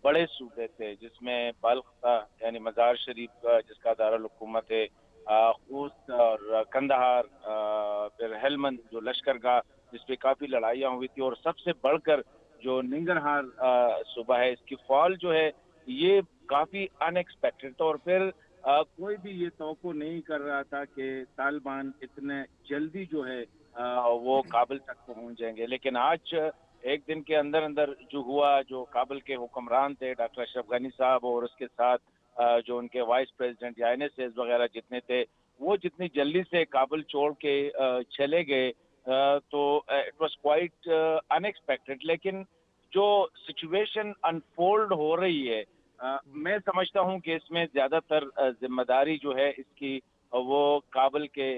بڑے صوبے تھے، جس میں بلخ تھا یعنی مزار شریف جس کا دارالحکومت ہے، خوست اور کندہار، پھر ہیلمند جو لشکر گاہ جس پہ کافی لڑائیاں ہوئی تھی، اور سب سے بڑھ کر جو ننگرہار صوبہ ہے، اس کی فال جو ہے یہ کافی ان ایکسپیکٹڈ تھا. اور پھر کوئی بھی یہ توقع نہیں کر رہا تھا کہ طالبان اتنے جلدی جو ہے وہ کابل تک پہنچ جائیں گے. لیکن آج ایک دن کے اندر اندر جو ہوا، جو کابل کے حکمران تھے ڈاکٹر اشرف غنی صاحب اور اس کے ساتھ جو ان کے وائس پریزیڈنٹ یا NSS وغیرہ جتنے تھے، وہ جتنی جلدی سے کابل چھوڑ کے چلے گئے، تو it was quite in expected. لیکن جو سچویشن انفولڈ ہو رہی ہے، میں سمجھتا ہوں کہ اس میں زیادہ تر ذمہ داری جو ہے اس کی وہ کابل کے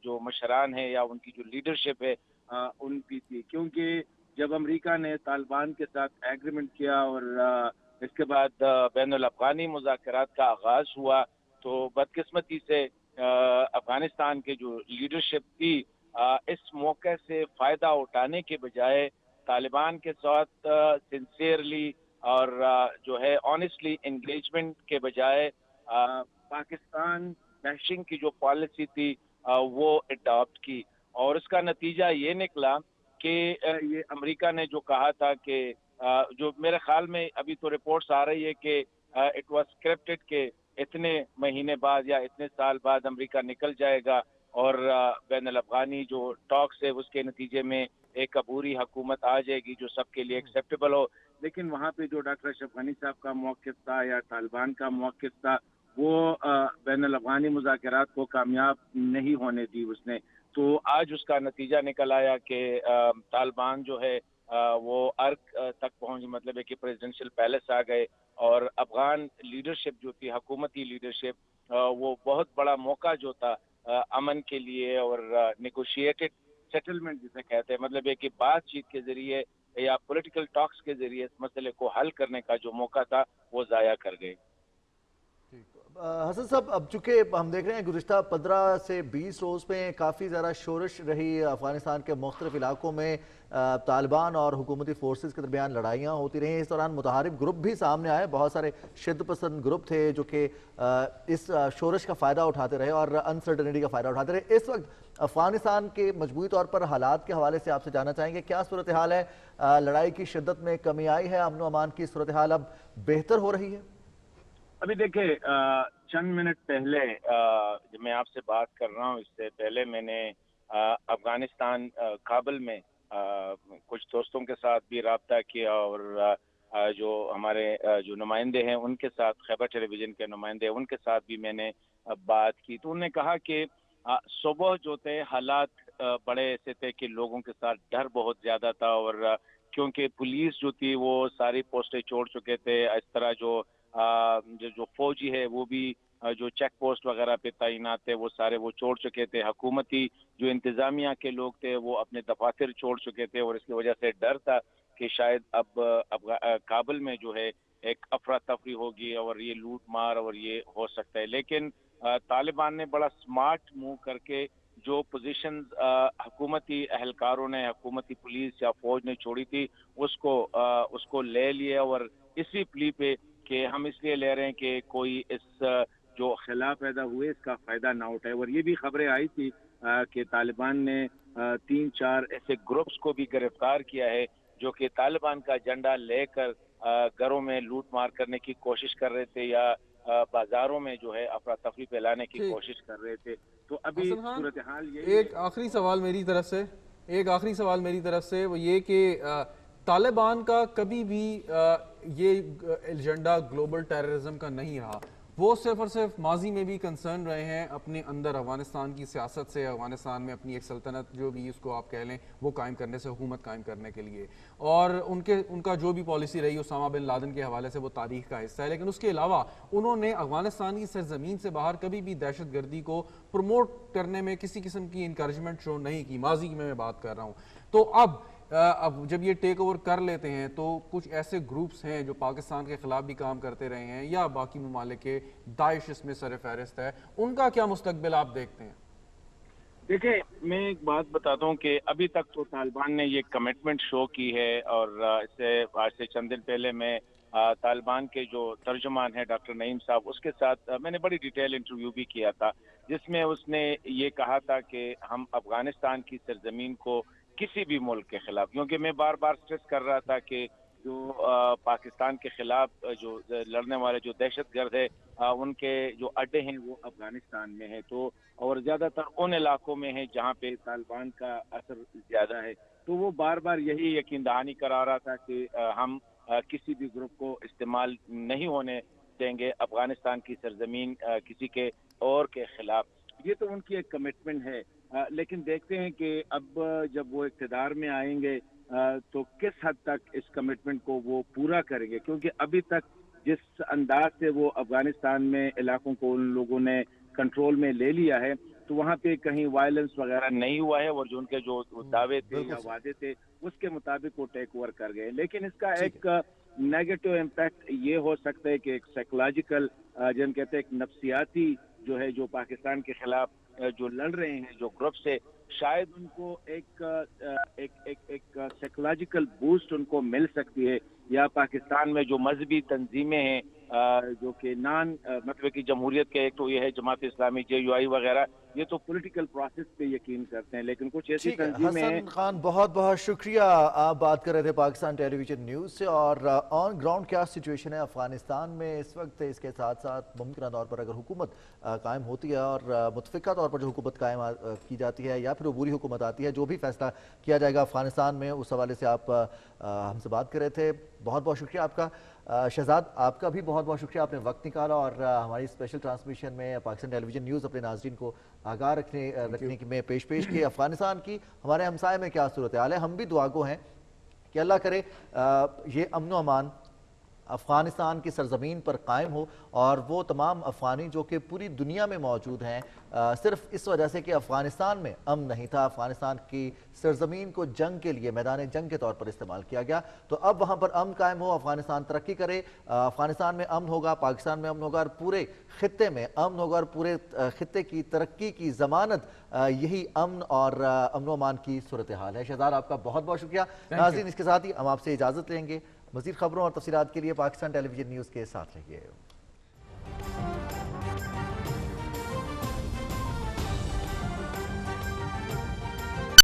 جو مشران ہیں یا ان کی جو لیڈرشپ ہے ان کی تھی. کیونکہ جب امریکہ نے طالبان کے ساتھ ایگریمنٹ کیا اور اس کے بعد بین الافغانی مذاکرات کا آغاز ہوا، تو بدقسمتی سے افغانستان کے جو لیڈرشپ تھی اس موقع سے فائدہ اٹھانے کے بجائے طالبان کے ساتھ سنسیئرلی اور جو ہے آنیسٹلی انگیجمنٹ کے بجائے پاکستان بیشنگ کی جو پالیسی تھی وہ اڈاپٹ کی. اور اس کا نتیجہ یہ نکلا کہ یہ امریکہ نے جو کہا تھا کہ جو میرے خیال میں ابھی تو رپورٹس آ رہی ہے کہ اٹ واز اسکرپٹڈ کہ اتنے مہینے بعد یا اتنے سال بعد امریکہ نکل جائے گا اور بین الافغانی جو ٹاکس ہے اس کے نتیجے میں ایک عبوری حکومت آ جائے گی جو سب کے لیے ایکسیپٹیبل ہو. لیکن وہاں پہ جو ڈاکٹر اشرف غنی صاحب کا موقف تھا یا طالبان کا موقف تھا، وہ بین الافغانی مذاکرات کو کامیاب نہیں ہونے دی اس نے. تو آج اس کا نتیجہ نکل آیا کہ طالبان جو ہے वो अर्क तक पहुंच, मतलब है कि प्रेसिडेंशियल पैलेस आ गए, और अफगान लीडरशिप जो थी, हुकूमती लीडरशिप, वो बहुत बड़ा मौका जो था अमन के लिए और नेगोशिएटेड सेटलमेंट जिसे कहते हैं, मतलब है कि बातचीत के जरिए या पॉलिटिकल टॉक्स के जरिए इस मसले को हल करने का जो मौका था वो ज़ाया कर गए। हसन साहब, अब चूंकि हम देख रहे हैं गुज़िश्ता 15 से 20 रोज़ में काफ़ी ज़्यादा शोरश रही अफ़गानिस्तान के मुख्तलिफ इलाकों में, तालिबान और हुकूमती फोर्सेस के दरमियान लड़ाइयाँ होती रहीं। इस दौरान मुतहारिब ग्रुप भी सामने आए, बहुत सारे शिद्दत पसंद ग्रुप थे जो कि इस शोरश का फ़ायदा उठाते रहे और अनसर्टनिटी का फ़ायदा उठाते रहे। इस वक्त अफ़गानिस्तान के मजमूई तौर पर हालात के हवाले से आपसे जानना चाहेंगे, क्या सूरत हाल है? लड़ाई की शिद्दत में कमी आई है? अमन व अमान की सूरत हाल अब बेहतर हो रही है? अभी देखिए, चंद मिनट पहले जब मैं आपसे बात कर रहा हूँ, इससे पहले मैंने अफगानिस्तान काबुल में कुछ दोस्तों के साथ भी रब्ता किया, और जो हमारे जो नुमाइंदे हैं उनके साथ, खैबर टेलीविजन के नुमाइंदे, उनके साथ भी मैंने बात की। तो उन्होंने कहा कि सुबह जो थे हालात बड़े ऐसे थे कि लोगों के साथ डर बहुत ज़्यादा था, और क्योंकि पुलिस जो थी वो सारी पोस्टें छोड़ चुके थे, इस तरह जो जो फौजी है वो भी जो चेक पोस्ट वगैरह पे तैनात थे वो सारे वो छोड़ चुके थे, हुकूमती जो इंतजामिया के लोग थे वो अपने दफातर छोड़ चुके थे, और इसकी वजह से डर था कि शायद अब काबुल में जो है एक अफरा तफरी होगी और ये लूट मार और ये हो सकता है। लेकिन तालिबान ने बड़ा स्मार्ट मूव करके जो पोजीशंस हुकूमती अहलकारों ने, हुकूमती पुलिस या फौज ने छोड़ी थी, उसको ले लिया, और इसी प्ली पे कि हम इसलिए ले रहे हैं कि कोई इस जो खिला पैदा हुए इसका फायदा ना उठाए। और ये भी खबरें आई थी कि तालिबान ने 3-4 ऐसे ग्रुप्स को भी गिरफ्तार किया है जो कि तालिबान का झंडा लेकर घरों में लूट मार करने की कोशिश कर रहे थे, या बाजारों में जो है अफरा तफरी फैलाने की कोशिश कर रहे थे। तो अभी सूरत हाल ये एक आखिरी सवाल मेरी तरफ से वो ये कि तालिबान का कभी भी ये एजेंडा ग्लोबल टेररिज्म का नहीं रहा। वो सिर्फ और सिर्फ माजी में भी कंसर्न रहे हैं अपने अंदर अफगानिस्तान की सियासत से, अफगानिस्तान में अपनी एक सल्तनत जो भी इसको आप कह लें वो कायम करने से, हुकूमत कायम करने के लिए, और उनका जो भी पॉलिसी रही उसामा बिन लादेन के हवाले से वो तारीख का हिस्सा है। लेकिन उसके अलावा उन्होंने अफगानिस्तान की सरजमीन से बाहर कभी भी दहशत गर्दी को प्रमोट करने में किसी किस्म की इंकरेजमेंट शो नहीं की, माजी की मैं बात कर रहा हूँ। तो अब जब ये टेक ओवर कर लेते हैं तो कुछ ऐसे ग्रुप्स हैं जो पाकिस्तान के खिलाफ भी काम करते रहे हैं या बाकी ममालिक के, दाइश इसमें सर फहरिस्त है, उनका क्या मुस्तकबिल आप देखते हैं? देखिए, मैं एक बात बताता हूँ कि अभी तक तो तालिबान ने ये कमिटमेंट शो की है, और इससे आज से चंद दिन पहले मैं तालिबान के जो तर्जुमान है डॉक्टर नईम साहब, उसके साथ मैंने बड़ी डिटेल इंटरव्यू भी किया था, जिसमें उसने ये कहा था कि हम अफगानिस्तान की सरजमीन को किसी भी मुल्क के खिलाफ, क्योंकि मैं बार बार स्ट्रेस कर रहा था कि जो पाकिस्तान के खिलाफ जो लड़ने वाले जो दहशतगर्द है उनके जो अड्डे हैं वो अफगानिस्तान में है, तो और ज़्यादातर उन इलाकों में है जहाँ पे तालिबान का असर ज़्यादा है। तो वो बार बार यही यकीन दहानी करा रहा था कि हम किसी भी ग्रुप को इस्तेमाल नहीं होने देंगे अफगानिस्तान की सरजमीन किसी के और के खिलाफ। ये तो उनकी एक कमिटमेंट है, लेकिन देखते हैं कि अब जब वो इक़्तिदार में आएंगे तो किस हद तक इस कमिटमेंट को वो पूरा करेंगे, क्योंकि अभी तक जिस अंदाज से वो अफगानिस्तान में इलाकों को उन लोगों ने कंट्रोल में ले लिया है, तो वहाँ पे कहीं वायलेंस वगैरह नहीं हुआ है, और जो उनके जो दावे थे या वादे थे उसके मुताबिक वो टेक ओवर कर गए। लेकिन इसका एक नेगेटिव इम्पैक्ट ये हो सकता है कि एक साइकोलॉजिकल, जिन कहते हैं एक नफ्सियाती जो है, जो पाकिस्तान के खिलाफ जो लड़ रहे हैं जो ग्रुप से, शायद उनको एक साइकोलॉजिकल बूस्ट उनको मिल सकती है, या पाकिस्तान में जो मजहबी तंजीमें हैं जो कि मतलब कि जमहूरियत के, एक तो ये है जमात इस्लामी, JUI वगैरह, ये तो पॉलिटिकल प्रोसेस पे यकीन करते हैं, लेकिन कुछ ऐसी तंजीमें हैं। हसन खान, बहुत बहुत शुक्रिया। आप बात कर रहे थे पाकिस्तान टेलीविजन न्यूज़ से, और ऑन ग्राउंड क्या सिचुएशन है अफगानिस्तान में इस वक्त, इसके साथ साथ मुमकिन तौर पर अगर हुकूमत कायम होती है और मुतफ़िका तौर पर जो हुकूमत कायम की जाती है या फिर अबूरी हुकूमत आती है, जो भी फैसला किया जाएगा अफगानिस्तान में, उस हवाले से आप हमसे बात कर रहे थे। बहुत बहुत शुक्रिया आपका। शहजाद, आपका भी बहुत बहुत शुक्रिया, आपने वक्त निकाला और हमारी स्पेशल ट्रांसमिशन में पाकिस्तान टेलीविजन न्यूज़ अपने नाज़रीन को आगाह रखने की में पेश की अफगानिस्तान की हमारे हमसाये में क्या सूरत हाल है। हम भी दुआगो हैं کہ اللہ کرے یہ امن و امان افغانستان کی سرزمین پر قائم ہو، اور وہ تمام افغانی جو کہ پوری دنیا میں موجود ہیں صرف اس وجہ سے کہ افغانستان میں امن نہیں تھا، افغانستان کی سرزمین کو جنگ کے لیے میدان جنگ کے طور پر استعمال کیا گیا، تو اب وہاں پر امن قائم ہو، افغانستان ترقی کرے، افغانستان میں امن ہوگا، پاکستان میں امن ہوگا، اور پورے خطے میں امن ہوگا، اور پورے خطے کی ترقی کی ضمانت یہی امن اور امن و امان کی صورتحال ہے۔ شہزاد آپ کا بہت بہت شکریہ۔ ناظرین اس کے ساتھ ہی ہم آپ سے اجازت لیں گے، مزید خبروں اور تفصیلات کے لیے پاکستان ٹیلی ویژن نیوز کے ساتھ رہیے۔